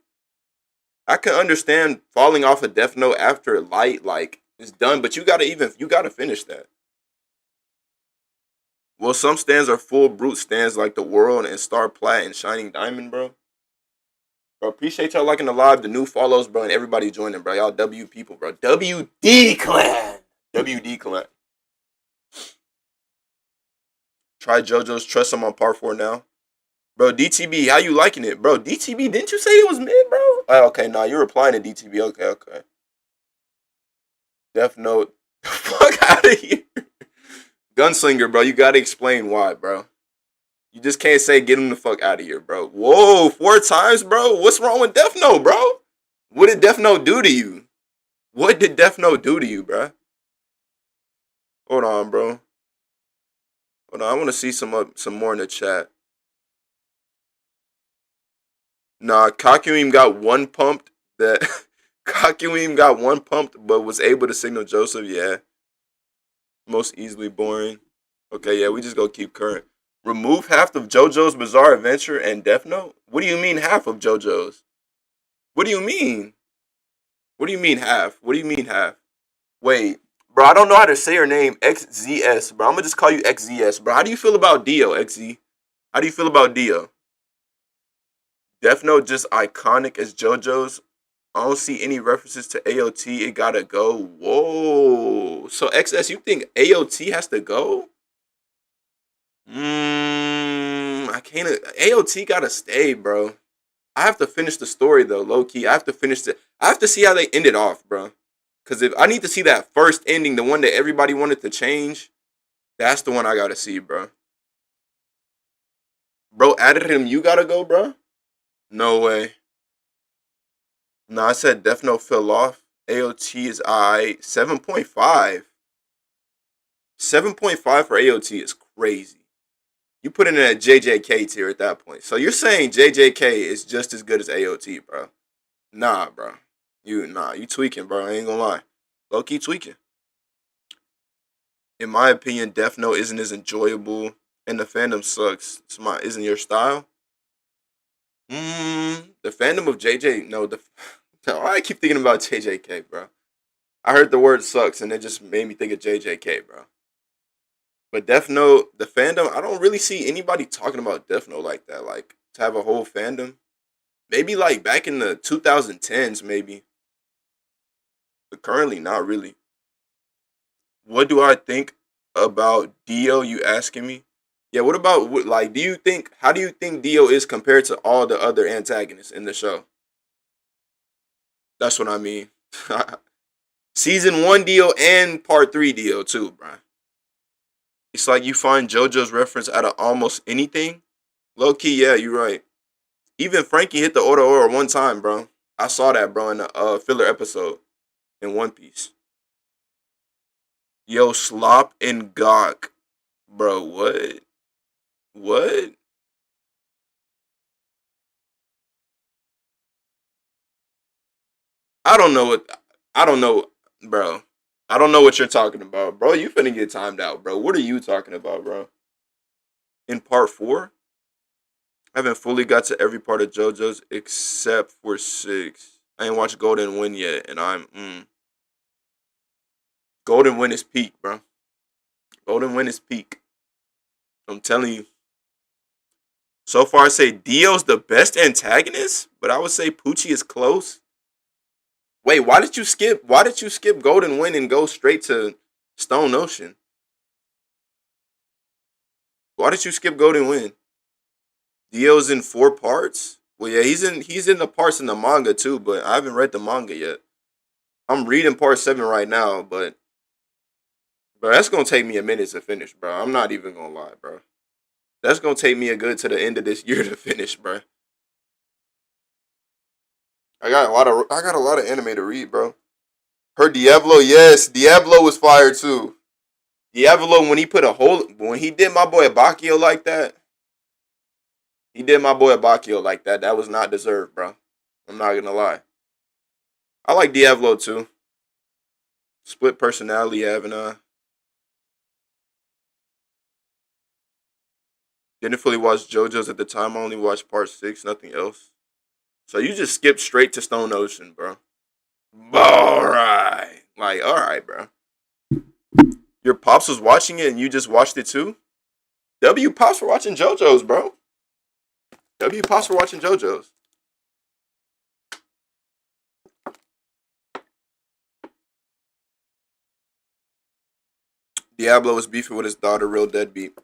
I can understand falling off a Death Note after Light, like, it's done, but you gotta finish that. Well, some stands are full brute stands like the World and Star Plat and Shining Diamond, bro. Bro, appreciate y'all liking the live, the new follows, bro, and everybody joining, bro. Y'all W people, bro. WD clan. WD clan. Try JoJo's. Trust him on part 4 now. Bro, DTB, how you liking it? Bro, DTB, didn't you say it was mid, bro? Okay, nah, you're replying to DTB. Okay. Death Note. Fuck out of here. Gunslinger, bro, you gotta explain why, bro. You just can't say get him the fuck out of here, bro. Whoa, 4 times, bro? What's wrong with Death Note, bro? What did Death Note do to you? What did Death Note do to you, bruh? Hold on, bro. Hold on. I want to see some more in the chat. Nah, Kakyoin got one pumped. That Kakyoin got one pumped, but was able to signal Joseph. Yeah, most easily boring. Okay, yeah, we just go keep current. Remove half of JoJo's Bizarre Adventure and Death Note. What do you mean half of JoJo's? What do you mean? What do you mean half? What do you mean half? Wait, bro, I don't know how to say her name. XZS, bro. I'm gonna just call you XZS, bro. How do you feel about Dio, XZ? How do you feel about Dio? Death Note just iconic as JoJo's. I don't see any references to AOT. It gotta go. Whoa. So XS, you think AOT has to go? I can't. AOT gotta stay, bro. I have to finish the story though, low key. I have to finish it. I have to see how they end it off, bro. Cause if I need to see that first ending, the one that everybody wanted to change, that's the one I gotta see, bro. Bro, added him. You gotta go, bro. No way. No, I said Death Note fell off. AOT is I 7.5. 7.5 for AOT is crazy. You put it in a JJK tier at that point. So you're saying JJK is just as good as AOT, bro? Nah, bro. You tweaking, bro. I ain't gonna lie. Low key tweaking. In my opinion, Death Note isn't as enjoyable, and the fandom sucks. Isn't your style? The fandom of JJ. No, no, I keep thinking about JJK, bro. I heard the word sucks, and it just made me think of JJK, bro. But Death Note, the fandom, I don't really see anybody talking about Death Note like that. Like to have a whole fandom. Maybe like back in the 2010s, maybe. But currently, not really. What do I think about Dio? You asking me? Yeah. What about like? Do you think? How do you think Dio is compared to all the other antagonists in the show? That's what I mean. Season one Dio and part three Dio too, bro. It's like you find JoJo's reference out of almost anything. Low key, yeah, you're right. Even Frankie hit the order one time, bro. I saw that, bro, in the filler episode in One Piece. Yo, Slop and Gok. Bro, what? What? I don't know what I don't know, bro. I don't know what you're talking about, bro. You finna get timed out, bro. What are you talking about, bro? In part four, I haven't fully got to every part of JoJo's except for six. I ain't watched Golden Wind yet, and Golden Wind is peak, bro. Golden Wind is peak. I'm telling you. So far, I say Dio's the best antagonist, but I would say Poochie is close. Wait, why did you skip? Why did you skip Golden Wind and go straight to Stone Ocean? Why did you skip Golden Wind? Dio's in four parts. Well, yeah, he's in the parts in the manga too, but I haven't read the manga yet. I'm reading part seven right now, but that's gonna take me a minute to finish, bro. I'm not even gonna lie, bro. That's gonna take me a good to the end of this year to finish, bro. I got a lot of anime to read, bro. Her Diablo, yes, Diablo was fire too. Diablo when he did my boy Abakio like that, he did my boy Abakio like that. That was not deserved, bro. I'm not gonna lie. I like Diablo too. Split personality having didn't fully watch JoJo's at the time. I only watched part six, nothing else. So you just skipped straight to Stone Ocean, bro. Alright. Like, alright, bro. Your pops was watching it and you just watched it too? W pops for watching JoJo's, bro. W pops for watching JoJo's. Diablo was beefing with his daughter, real deadbeat.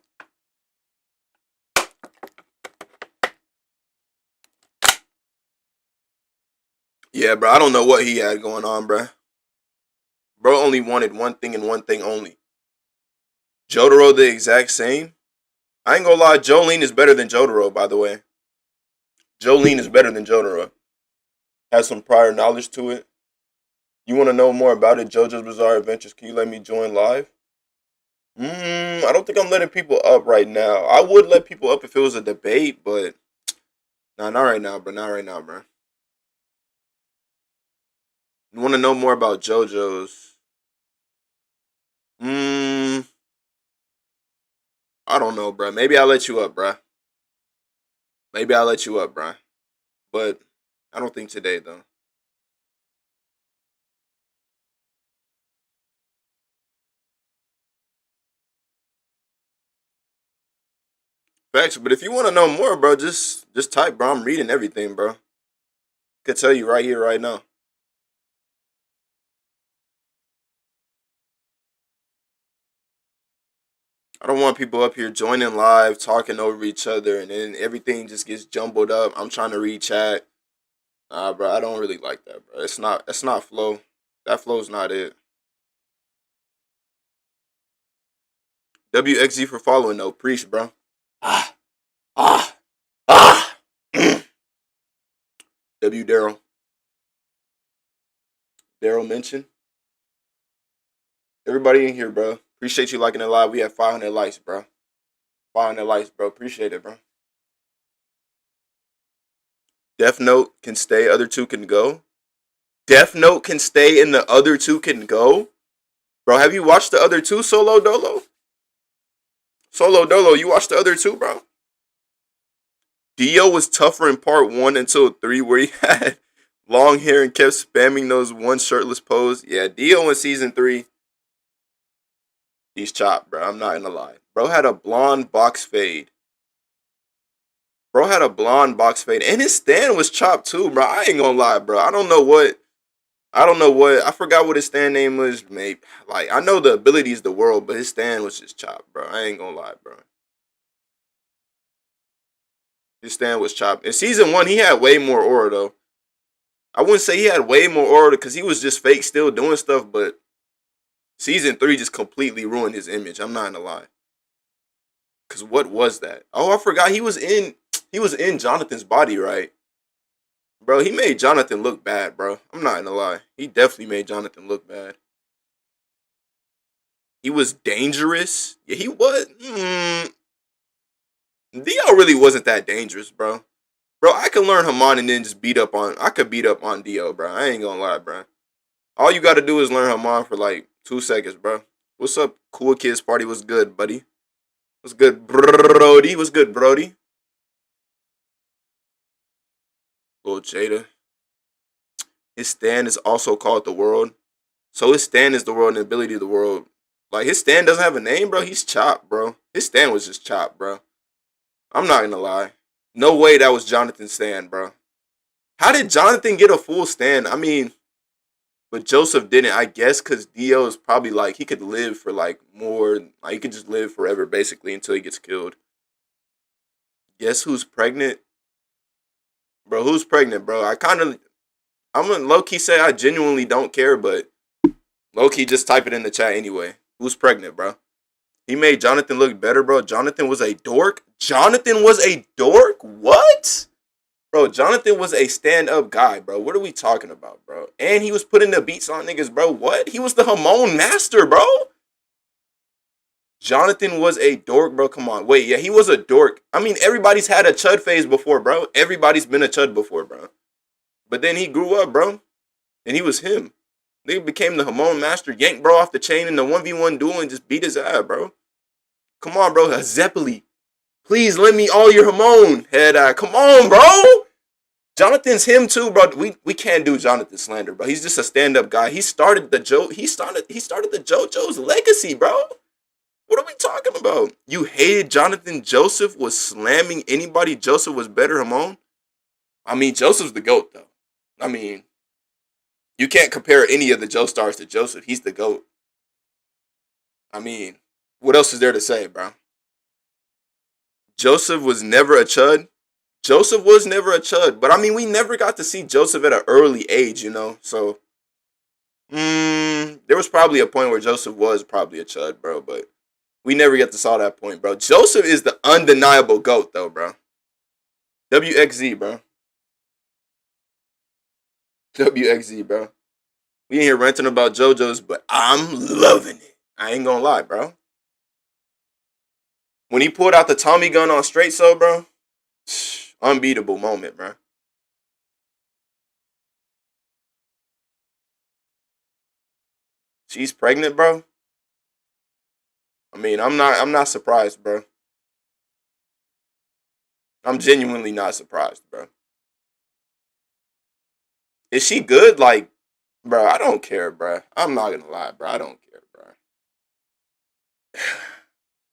Yeah, bro. I don't know what he had going on, bro. Bro only wanted one thing and one thing only. Jotaro the exact same. I ain't gonna lie, Jolene is better than Jotaro, by the way. Jolene is better than Jotaro. Has some prior knowledge to it. You want to know more about it? JoJo's Bizarre Adventures. Can you let me join live? I don't think I'm letting people up right now. I would let people up if it was a debate, but nah, not right now, bro. Not right now, bro. You want to know more about JoJo's? Mm, I don't know, bro. Maybe I'll let you up, bro. Maybe I'll let you up, bro. But I don't think today, though. Facts. But if you want to know more, bro, just type, bro. I'm reading everything, bro. Could tell you right here, right now. I don't want people up here joining live, talking over each other, and then everything just gets jumbled up. I'm trying to read chat. Nah, bro, I don't really like that, bro. It's not flow. That flow's not it. WXZ for following though. Preach, bro. Ah, ah, ah. W Daryl. Daryl mentioned. Everybody in here, bro. Appreciate you liking it live. We have 500 likes, bro. 500 likes, bro. Appreciate it, bro. Death Note can stay. Other two can go. Death Note can stay and the other two can go. Bro, have you watched the other two, Solo Dolo? Solo Dolo, you watched the other two, bro? Dio was tougher in part 1 until 3 where he had long hair and kept spamming those one shirtless pose. Yeah, Dio in season 3, he's chopped, bro. I'm not gonna lie. Bro had a blonde box fade. Bro had a blonde box fade. And his stand was chopped too, bro. I ain't gonna lie, bro. I forgot what his stand name was. Maybe like I know the ability is the world, but his stand was just chopped, bro. I ain't gonna lie, bro. His stand was chopped. In season 1, he had way more aura though. I wouldn't say he had way more aura because he was just fake still doing stuff, but season 3 just completely ruined his image. I'm not gonna lie. Cause what was that? Oh, I forgot he was in Jonathan's body, right? Bro, he made Jonathan look bad, bro. I'm not gonna lie. He definitely made Jonathan look bad. He was dangerous. Yeah, he was. Dio really wasn't that dangerous, bro. Bro, I could learn Haman and then just beat up on. I could beat up on Dio, bro. I ain't gonna lie, bro. All you gotta do is learn Haman for like 2 seconds, bro. What's up, cool kids party? What's good, buddy? What's good, Brody? What's good, Brody? Little Jada. His stand is also called the world. So his stand is the world and the ability of the world. Like his stand doesn't have a name, bro. He's chopped, bro. His stand was just chopped, bro. I'm not gonna lie. No way that was Jonathan's stand, bro. How did Jonathan get a full stand? I mean, but Joseph didn't, I guess, because Dio is probably like he could live for like more, like he could just live forever basically until he gets killed. Guess who's pregnant, bro? Who's pregnant, bro? I'm gonna low key say I genuinely don't care, but low key just type it in the chat anyway. Who's pregnant, bro? He made Jonathan look better, bro. Jonathan was a dork. Jonathan was a dork. What? Bro, Jonathan was a stand-up guy, bro. What are we talking about, bro? And he was putting the beats on niggas, bro. What? He was the Hamon master, bro. Jonathan was a dork, bro. Come on. Wait, yeah, he was a dork. I mean, everybody's had a chud phase before, bro. Everybody's been a chud before, bro. But then he grew up, bro. And he was him. They became the Hamon master, yanked bro off the chain in the 1v1 duel and just beat his ass, bro. Come on, bro. Zeppeli. Please lend me all your Hamon, head eye. Come on, bro. Jonathan's him too, bro. We can't do Jonathan slander, bro. He's just a stand-up guy. He started the JoJo's legacy, bro. What are we talking about? You hated Jonathan Joseph was slamming anybody. Joseph was better, Hamon. I mean, Joseph's the GOAT, though. I mean, you can't compare any of the Joe stars to Joseph. He's the GOAT. I mean, what else is there to say, bro? Joseph was never a chud. Joseph was never a chud, but I mean, we never got to see Joseph at an early age, you know. So, there was probably a point where Joseph was probably a chud, bro, but we never get to saw that point, bro. Joseph is the undeniable GOAT, though, bro. WXZ, bro. WXZ, bro. We ain't here ranting about JoJo's, but I'm loving it. I ain't gonna lie, bro. When he pulled out the Tommy gun on Straight Soul, bro, unbeatable moment, bro. She's pregnant, bro. I mean, I'm not surprised, bro. I'm genuinely not surprised, bro. Is she good? Like, bro, I don't care, bro. I'm not gonna lie, bro. I don't care, bro.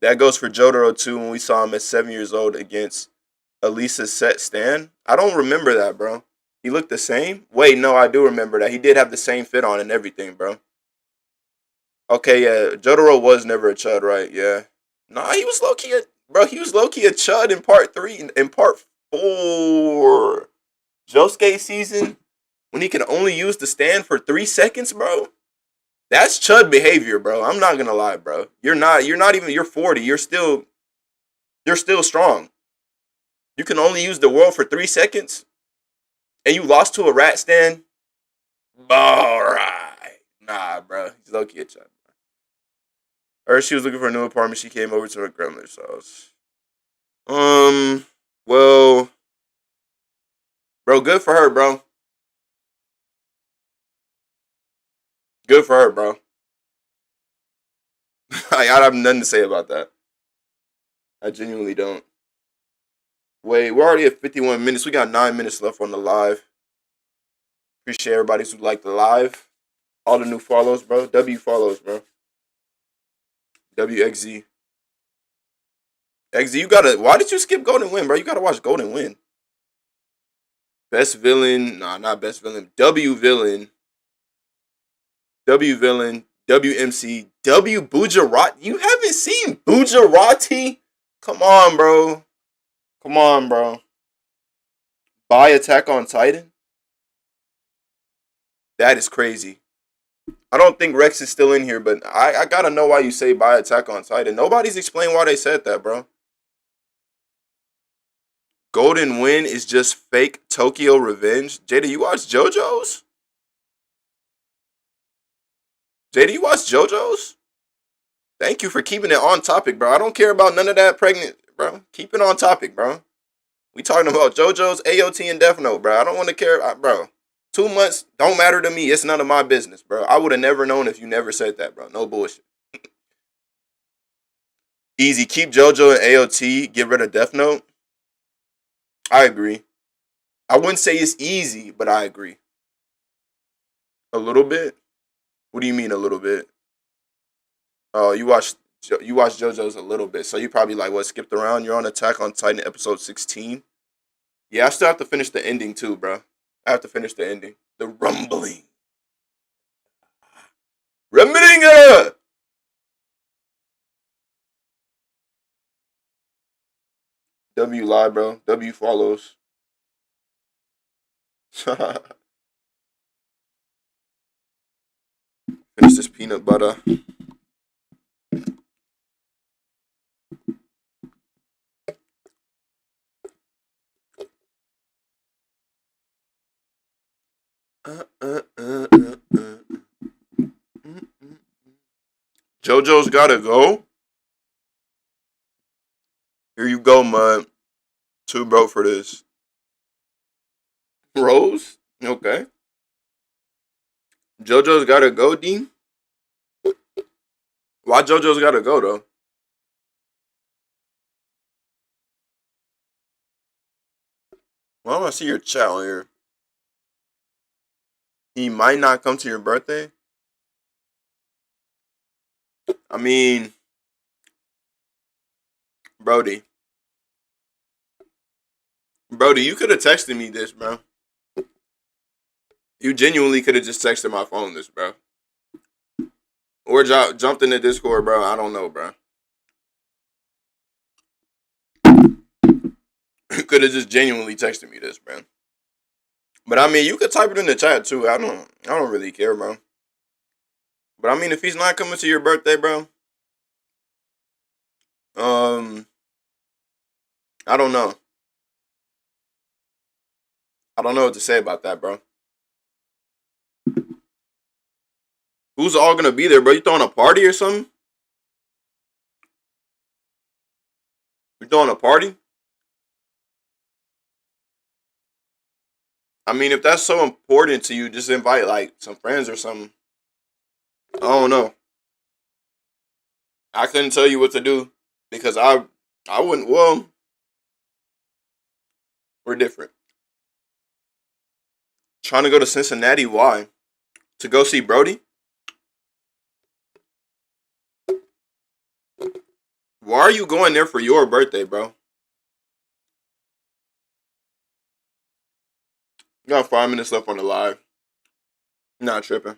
That goes for Jotaro too. When we saw him at 7 years old against Elisa Set Stan, I don't remember that, bro. He looked the same. Wait, no, I do remember that. He did have the same fit on and everything, bro. Okay, yeah, Jotaro was never a chud, right? Yeah. Nah, he was low key a bro. He was low key a chud in part three. In part four, Josuke season, when he can only use the stand for 3 seconds, bro. That's chud behavior, bro. I'm not gonna lie, bro. You're not even. You're 40. You're still strong. You can only use the world for 3 seconds, and you lost to a rat stand. All right, nah, bro. He's low key a chud. Or she was looking for a new apartment. She came over to her grandmother's house. Um, well, bro, good for her, bro. Good for her, bro. I have nothing to say about that. I genuinely don't. Wait, we're already at 51 minutes. We got 9 minutes left on the live. Appreciate everybody who liked the live. All the new follows, bro. W follows, bro. WXZ. XZ, you gotta. Why did you skip Golden Win, bro? You gotta watch Golden Win. Best villain. Nah, not best villain. W villain. W villain. WMC. W Bujarati. You haven't seen Bujarati? Come on, bro. Come on, bro. Buy Attack on Titan? That is crazy. I don't think Rex is still in here, but I gotta know why you say buy Attack on Titan. Nobody's explained why they said that, bro. Golden Wind is just fake Tokyo Revenge. Jada, you watch JoJo's? Jada, you watch JoJo's? Thank you for keeping it on topic, bro. I don't care about none of that pregnant, bro. Keep it on topic, bro. We talking about JoJo's, AOT, and Death Note, bro. I don't want to care, bro. 2 months don't matter to me. It's none of my business, bro. I would have never known if you never said that, bro. No bullshit. Easy. Keep JoJo and AOT. Get rid of Death Note. I agree. I wouldn't say it's easy, but I agree. A little bit. What do you mean a little bit? Oh, you watched JoJo's a little bit, so you probably like what skipped around. You're on Attack on Titan episode 16. Yeah, I still have to finish the ending too, bro. I have to finish the ending. The rumbling. Rumbling. W live, bro. W follows. Finish this peanut butter. JoJo's gotta go. Here you go, man. Too broke for this. Rose? Okay. JoJo's gotta go, Dean? Why JoJo's gotta go, though? Well, I want to see your chat on here. He might not come to your birthday. I mean, Brody. Brody, you could have texted me this, bro. You genuinely could have just texted my phone this, bro. Or jumped in the Discord, bro. I don't know, bro. You could have just genuinely texted me this, bro. But I mean, you could type it in the chat too. I don't really care, bro. But I mean, if he's not coming to your birthday, bro, um, I don't know. I don't know what to say about that, bro. Who's all gonna be there, bro? You throwing a party or something? You throwing a party? I mean, if that's so important to you, just invite like some friends or something. I don't know. I couldn't tell you what to do because I wouldn't. Well, we're different. Trying to go to Cincinnati? Why? To go see Brody? Why are you going there for your birthday, bro? You got 5 minutes left on the live. Not tripping.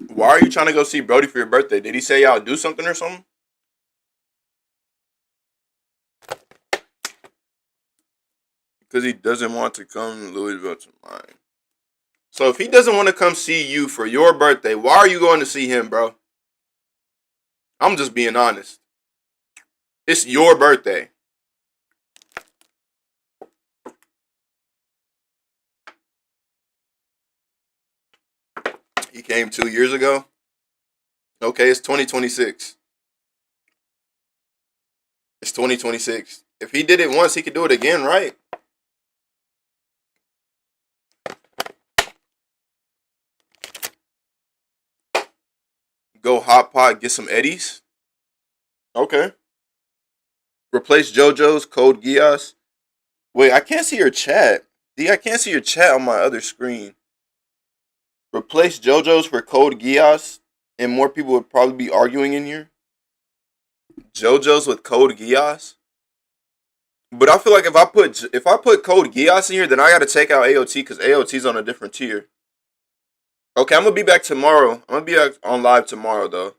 Why are you trying to go see Brody for your birthday? Did he say y'all do something or something? Because he doesn't want to come to Louisville to mine. So if he doesn't want to come see you for your birthday, why are you going to see him, bro? I'm just being honest. It's your birthday. He came 2 years ago. Okay, it's 2026. It's 2026. If he did it once, he could do it again, right? Go hot pot, get some Eddies. Okay. Replace JoJo's Code Geass. Wait, I can't see your chat. D, I can't see your chat on my other screen. Replace JoJo's for Code Geass, and more people would probably be arguing in here. JoJo's with Code Geass. But I feel like if I put Code Geass in here, then I got to take out AOT because AOT's on a different tier. Okay, I'm gonna be back tomorrow. I'm gonna be back on live tomorrow though.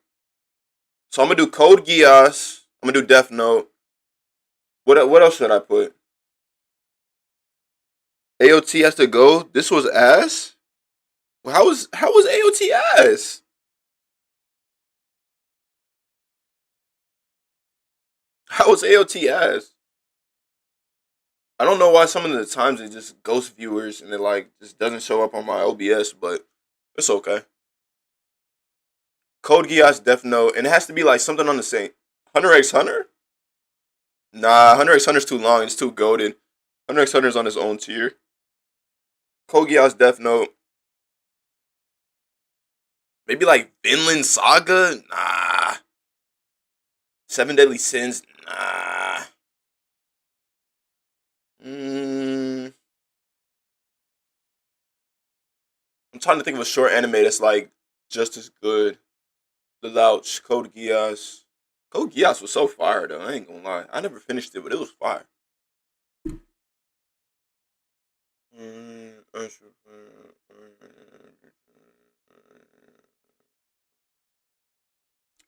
So I'm gonna do Code Geass. I'm gonna do Death Note. What else should I put? AOT has to go. This was ass. How was AOT ass? How was AOT ass? I don't know why some of the times it just ghost viewers and it like just doesn't show up on my OBS, but it's okay. Code Geass Death Note, and it has to be like something on the same. Hunter x Hunter? Nah, Hunter x Hunter's too long. It's too goaded. Hunter x Hunter's on his own tier. Code Geass Death Note. Maybe like Vinland Saga? Nah. Seven Deadly Sins? Nah. Mm, I'm trying to think of a short anime that's like just as good. The Louch, Code Geass. Code Geass was so fire though. I ain't gonna lie. I never finished it, but it was fire.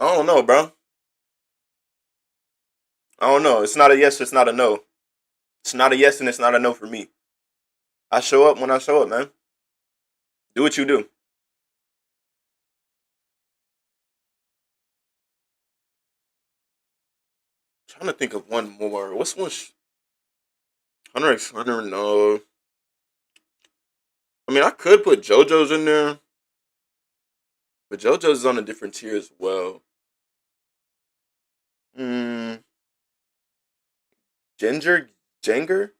I don't know, bro. I don't know. It's not a yes. It's not a no. It's not a yes and it's not a no for me. I show up when I show up, man. Do what you do. Trying to think of one more. What's one? Hunter x Hunter? No. I mean, I could put JoJo's in there, but JoJo's is on a different tier as well. Hmm. Ginger? Janger?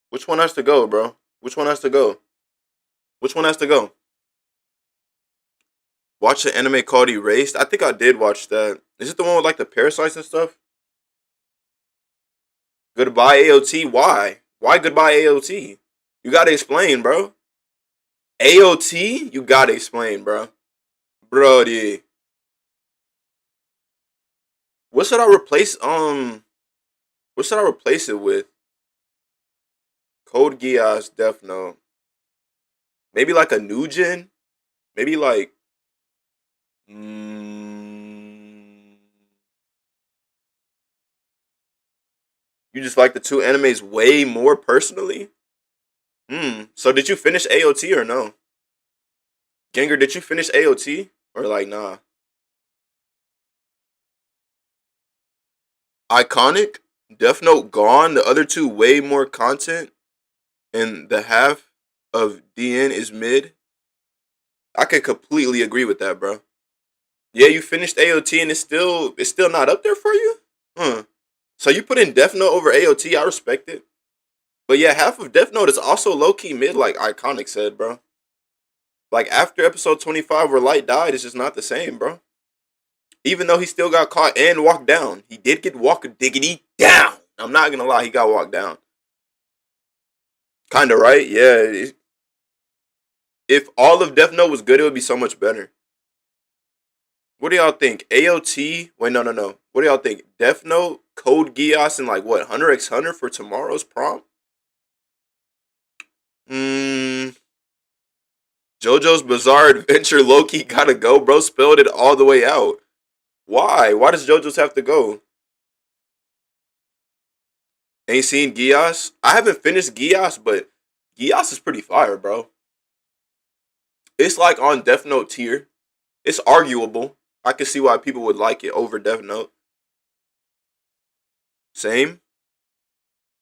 Which one has to go, bro? Which one has to go? Which one has to go? Watch the anime called Erased. I think I did watch that. Is it the one with like the parasites and stuff? Goodbye AOT. Why? Why goodbye AOT? You gotta explain, bro. AOT. You gotta explain, bro. Brody. What should I replace? What should I replace it with? Code Geass, Death Note. Maybe like a new gen. Maybe like. Mm, you just like the two animes way more personally. So did you finish AOT or no? Ganger, did you finish AOT or like nah? Iconic, Death Note gone. The other two way more content. and the half of DN is mid, I can completely agree with that, bro. Yeah, you finished AOT and it's still not up there for you? Huh. So you put in Death Note over AOT, I respect it. But yeah, half of Death Note is also low key mid, like Iconic said, bro. Like after episode 25 where Light died, it's just not the same, bro. Even though he still got caught and walked down. He did get walked diggity down. I'm not gonna lie, he got walked down. Kinda right, yeah. If all of Death Note was good, it would be so much better. What do y'all think? AOT? Wait, no, no, no. What do y'all think? Death Note, Code Geass, and like what? Hunter x Hunter for tomorrow's prom? Hmm. JoJo's Bizarre Adventure Loki gotta go, bro. Spelled it all the way out. Why? Why does JoJo's have to go? Ain't seen Geass? I haven't finished Geass, but Geass is pretty fire, bro. It's like on Death Note tier. It's arguable. I can see why people would like it over Death Note. Same.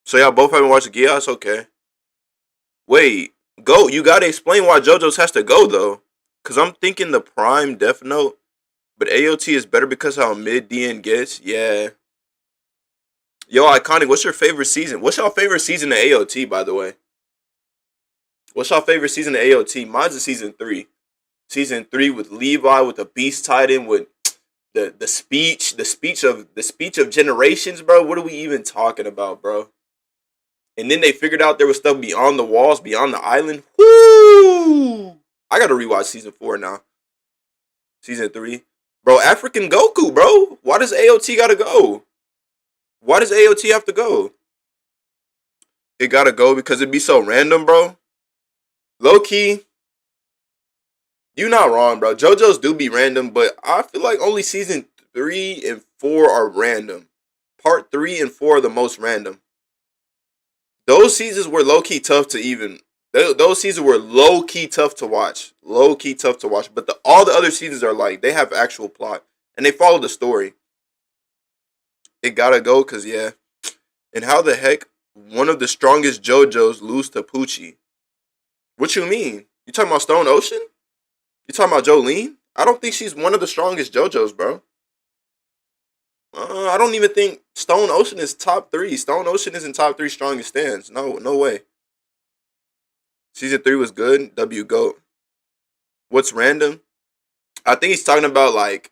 So y'all both haven't watched Geass? Okay. Wait, go. You gotta explain why JoJo's has to go though. Cause I'm thinking the prime Death Note, but AOT is better because how mid DN gets. Yeah. Yo, Iconic, what's your favorite season? What's your favorite season of AOT, by the way? What's your favorite season of AOT? Mine's a season 3. Season 3 with Levi, with the Beast Titan, with the speech of generations, bro. What are we even talking about, bro? And then they figured out there was stuff beyond the walls, beyond the island. Woo! I gotta rewatch season 4 now. Season 3. Bro, African Goku, bro. Why does AOT gotta go? Why does AOT have to go? It gotta go because it'd be so random, bro. Low key, you not wrong, bro. JoJo's do be random, but I feel like only season 3 and 4 are random. Part 3 and 4 are the most random. Those seasons were low key tough to even. Those seasons were low key tough to watch. Low key tough to watch. But all the other seasons are like they have actual plot and they follow the story. It gotta go because yeah. And how the heck one of the strongest JoJos lose to Poochie? What you mean? You talking about Stone Ocean? You talking about Jolene? I don't think she's one of the strongest JoJos, bro. I don't even think Stone Ocean is top 3. Stone Ocean isn't top 3 strongest stands. No, no way. Season 3 was good. W GOAT. What's random? I think he's talking about like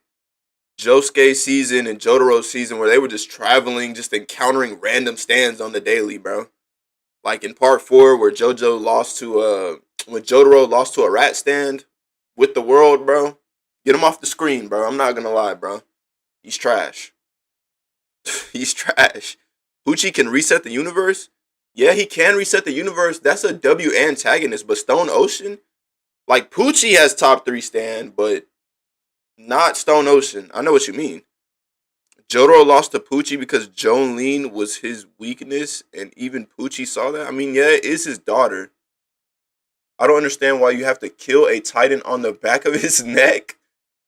Josuke season and Jotaro season where they were just traveling, just encountering random stands on the daily, bro. Like in part 4 where JoJo lost to when Jotaro lost to a rat stand with the world, bro. Get him off the screen, bro. I'm not gonna lie, bro. He's trash. He's trash. Pucci can reset the universe. Yeah, he can reset the universe. That's a W antagonist, but Stone Ocean, like Pucci has top 3 stand, but not Stone Ocean. I know what you mean. Jotaro lost to Pucci because Jolene was his weakness, and even Pucci saw that. I mean, yeah, it is his daughter. I don't understand why you have to kill a Titan on the back of his neck,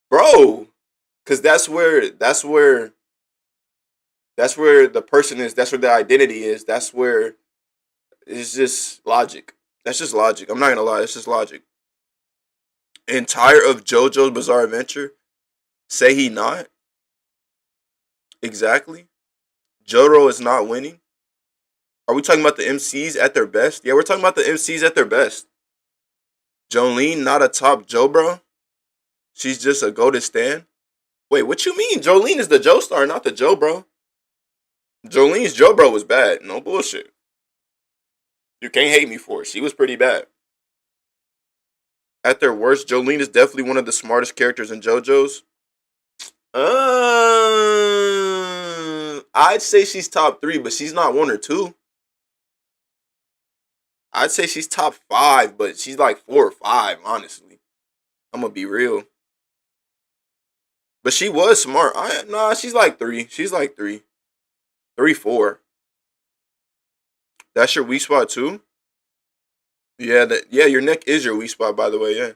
bro. Because that's where the person is. That's where the identity is. That's where it's just logic. That's just logic. I'm not gonna lie. It's just logic. And tired of JoJo's Bizarre Adventure? Say he not exactly. Jotaro is not winning. Are we talking about the MCs at their best? Yeah, we're talking about the MCs at their best. Jolene not a top Joe, bro. She's just a go to stand. Wait, what you mean? Jolene is the Joe star, not the Joe, bro. Jolene's Joe, bro, was bad. No bullshit. You can't hate me for it. She was pretty bad. At their worst, Jolene is definitely one of the smartest characters in JoJo's. I'd say she's top 3, but she's not 1 or 2. I'd say she's top 5, but she's like 4 or 5, honestly. I'm gonna be real. But she was smart. Nah, she's like 3. She's like 3. 3, 4. That's your weak spot too? Yeah, your neck is your weak spot, by the way, yeah.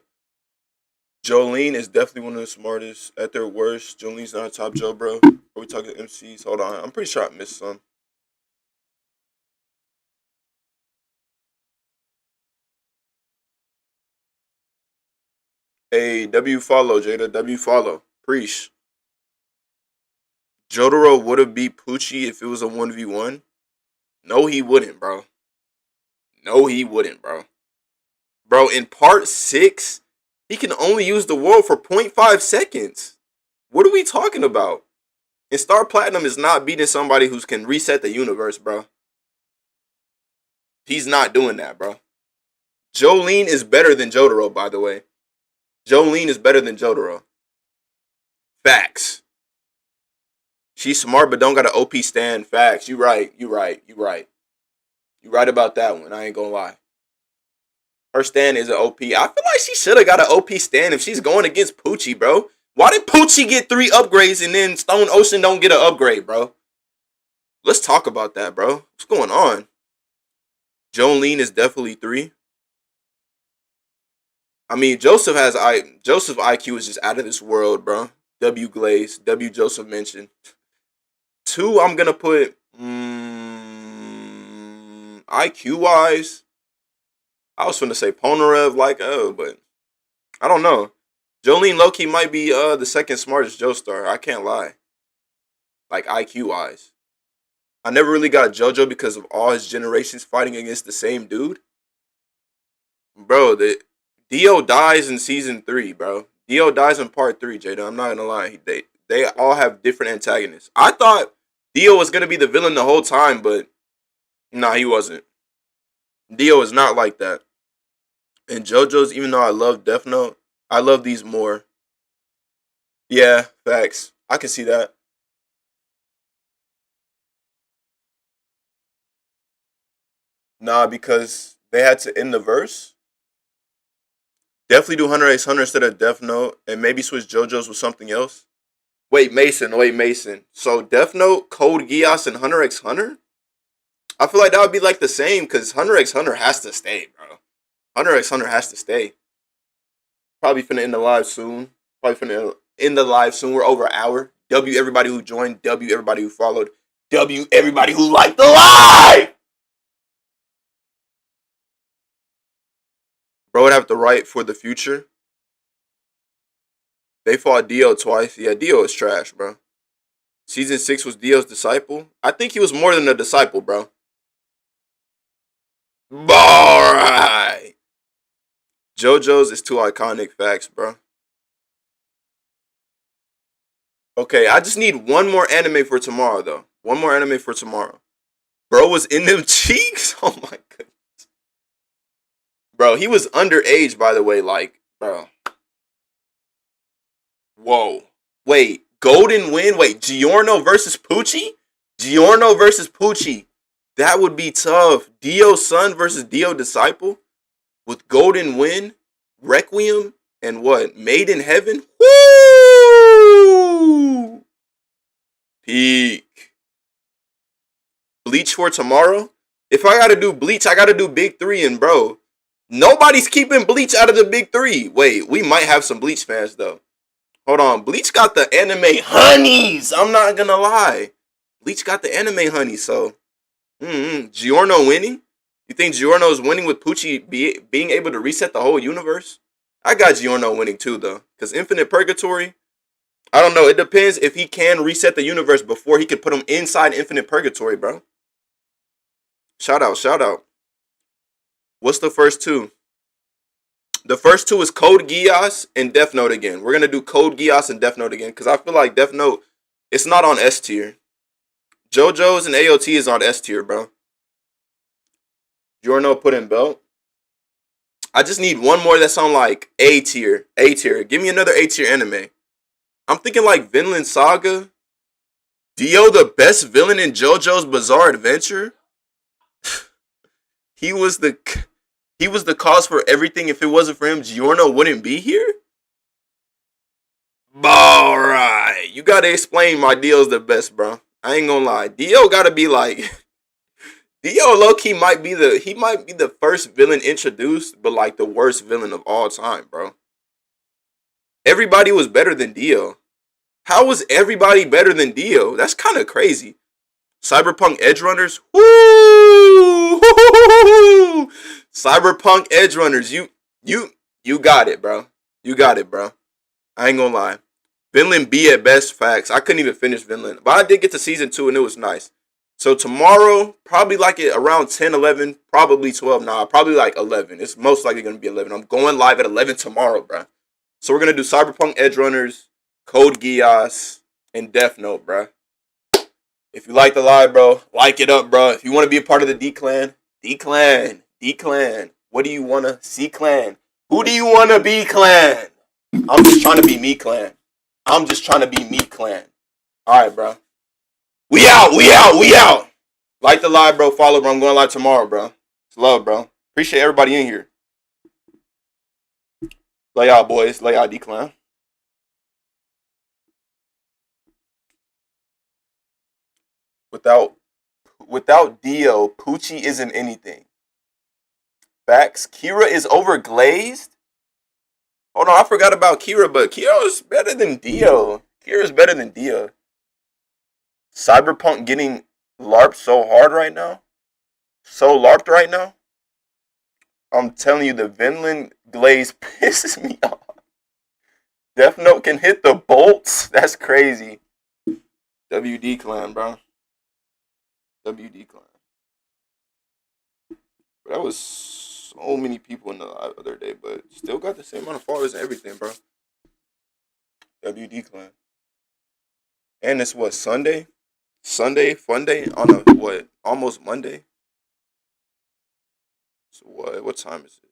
Jolene is definitely one of the smartest. At their worst, Jolene's not a top Joe, bro. Are we talking MCs? Hold on. I'm pretty sure I missed some. Hey, W follow, Jada. W follow. Preach. Jotaro would have beat Poochie if it was a 1v1. No, he wouldn't, bro. No, he wouldn't, bro. Bro, in part 6, he can only use the world for point 0.5 seconds. What are we talking about? And Star Platinum is not beating somebody who can reset the universe, bro. He's not doing that, bro. Jolene is better than Jotaro, by the way. Jolene is better than Jotaro. Facts. She's smart, but don't got an OP stand. Facts. You right. You right. You right. You right about that one. I ain't gonna lie. Her stand is an OP. I feel like she should have got an OP stand if she's going against Poochie, bro. Why did Poochie get 3 upgrades and then Stone Ocean don't get an upgrade, bro? Let's talk about that, bro. What's going on? Jolene is definitely 3. I mean, Joseph IQ is just out of this world, bro. W Glaze, W Joseph mentioned. 2, I'm gonna put IQ wise. I was gonna say Ponarev, but I don't know. Jolene Loki might be the second smartest Joestar. I can't lie. Like IQ wise, I never really got JoJo because of all his generations fighting against the same dude. Bro, Dio dies in season 3, bro. Dio dies in part 3, Jada. I'm not gonna lie. They all have different antagonists. I thought Dio was gonna be the villain the whole time, but nah, he wasn't. Dio is not like that. And JoJo's, even though I love Death Note, I love these more. Yeah, facts. I can see that. Nah, because they had to end the verse. Definitely do Hunter x Hunter instead of Death Note, and maybe switch JoJo's with something else. Wait, Mason. So Death Note, Code Geass, and Hunter x Hunter? I feel like that would be like the same, because Hunter x Hunter has to stay, bro. Hunter x Hunter has to stay. Probably finna end the live soon. Probably finna end the live soon. We're over an hour. W everybody who joined. W everybody who followed. W everybody who liked the live. Bro would have to write for the future. They fought Dio twice. Yeah, Dio is trash, bro. Season 6 was Dio's disciple. I think he was more than a disciple, bro. Alright. JoJo's is too iconic. Facts, bro. Okay, I just need one more anime for tomorrow, though. One more anime for tomorrow. Bro was in them cheeks? Oh my goodness. Bro, he was underage, by the way. Like, bro. Whoa. Wait, Golden Wind? Wait, Giorno versus Poochie? Giorno versus Poochie. That would be tough. Dio Son versus Dio Disciple? With Golden Wind, Requiem, and what? Made in Heaven? Woo! Peak. Bleach for tomorrow? If I gotta do Bleach, I gotta do Big 3, and bro, nobody's keeping Bleach out of the Big 3. Wait, we might have some Bleach fans, though. Hold on, Bleach got the anime honeys. I'm not gonna lie. Bleach got the anime honeys, so. Giorno winning? You think Giorno is winning with Poochie being able to reset the whole universe? I got Giorno winning too, though. Because Infinite Purgatory, I don't know. It depends if he can reset the universe before he could put him inside Infinite Purgatory, bro. Shout out. What's the first 2? The first 2 is Code Geass and Death Note again. We're going to do Code Geass and Death Note again. Because I feel like Death Note, it's not on S tier. JoJo's and AOT is on S tier, bro. Giorno put in belt. I just need one more that's on like A tier. A tier. Give me another A tier anime. I'm thinking like Vinland Saga. Dio, the best villain in JoJo's Bizarre Adventure. He was the cause for everything. If it wasn't for him, Giorno wouldn't be here. Alright. You gotta explain why Dio's the best, bro. I ain't gonna lie. Dio gotta be like Dio low-key might be the first villain introduced, but like the worst villain of all time, bro. Everybody was better than Dio. How was everybody better than Dio? That's kind of crazy. Cyberpunk Edgerunners? Woo! Cyberpunk Edgerunners. You got it, bro. You got it, bro. I ain't gonna lie. Vinland B at best, facts. I couldn't even finish Vinland, but I did get to season 2 and it was nice. So tomorrow, probably like it around 10, 11, probably 12. Nah, probably like 11. It's most likely gonna be 11. I'm going live at 11 tomorrow, bro. So we're gonna do Cyberpunk Edge Runners, Code Geass, and Death Note, bro. If you like the live, bro, like it up, bro. If you want to be a part of the D Clan, D Clan, D Clan. What do you wanna see, Clan? Who do you wanna be, Clan? I'm just trying to be me, Clan. I'm just trying to be me, Clan. All right, bro. We out. We out. We out. Like the live, bro. Follow, bro. I'm going live tomorrow, bro. It's love, bro. Appreciate everybody in here. Lay out, boys. Lay out, D Clan. Without Dio, Poochie isn't anything. Facts. Kira is overglazed. Oh no, I forgot about Kira, but Kira is better than Dio. Kira is better than Dio. Cyberpunk getting LARPed so hard right now. So LARPed right now. I'm telling you, the Vinland glaze pisses me off. Death Note can hit the bolts. That's crazy. WD Clan, bro. WD Clan. That was so many people in the other day, but still got the same amount of followers and everything, bro. WD Clan. And it's what, Sunday? Sunday, fun day on a what? Almost Monday. So what? What time is it?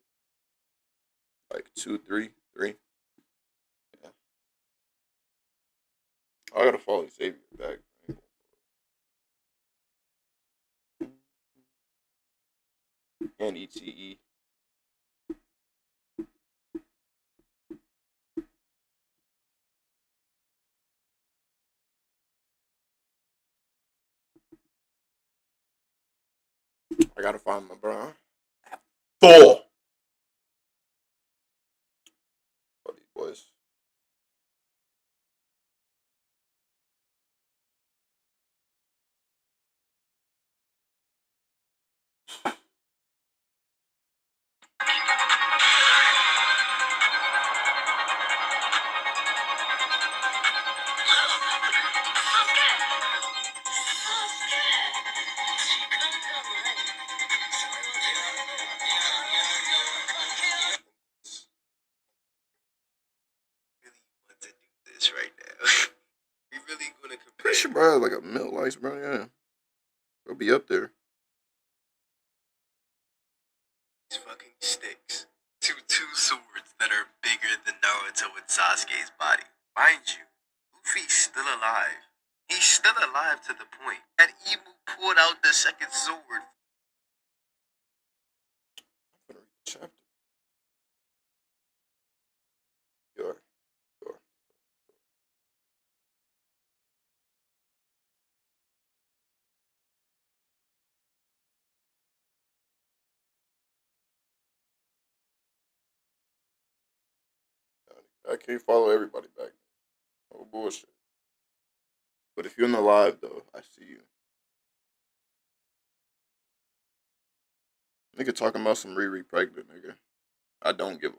Like 2, 3, 3. Yeah. I gotta follow Xavier back. And ETE. I gotta find my bro. Full. For these boys. Really want to do this right now. We really gonna compare Pretty sure bro has like a mil likes, bro. Yeah. It'll be up there. these fucking sticks to two swords that are bigger than Naruto and Sasuke's body. Mind you, Luffy's still alive. He's still alive to the point that Imu pulled out the second sword. I'm gonna read the chapter. Sure. Sure. I can't follow everybody back. Oh bullshit. But if you're in the live though, I see you. Nigga talking about some Riri pregnant, nigga. I don't give a.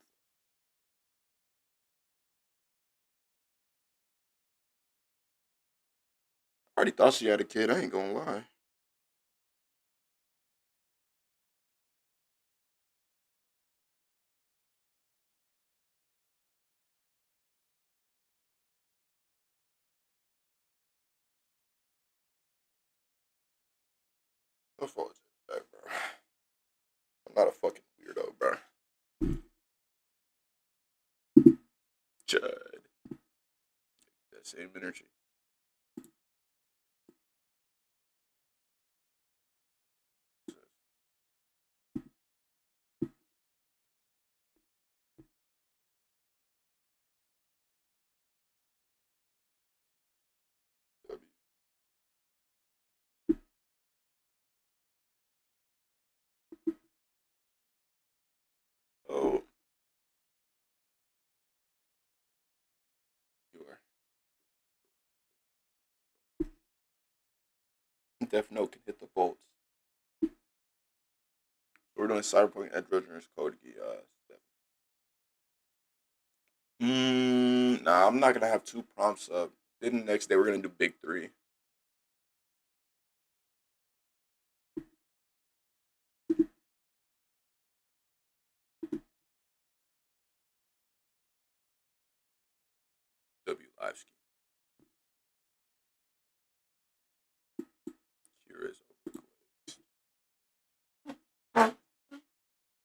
I already thought she had a kid. I ain't gonna lie. I'll follow you back, bro. I'm not a fucking weirdo, bro. Chud. That same energy. W. Oh, you are. Death Note can hit the bolts. We're doing Cyberpunk Edge Runners Code Geass. Nah, I'm not gonna have two prompts up. Then the next day we're gonna do big three. W live ski.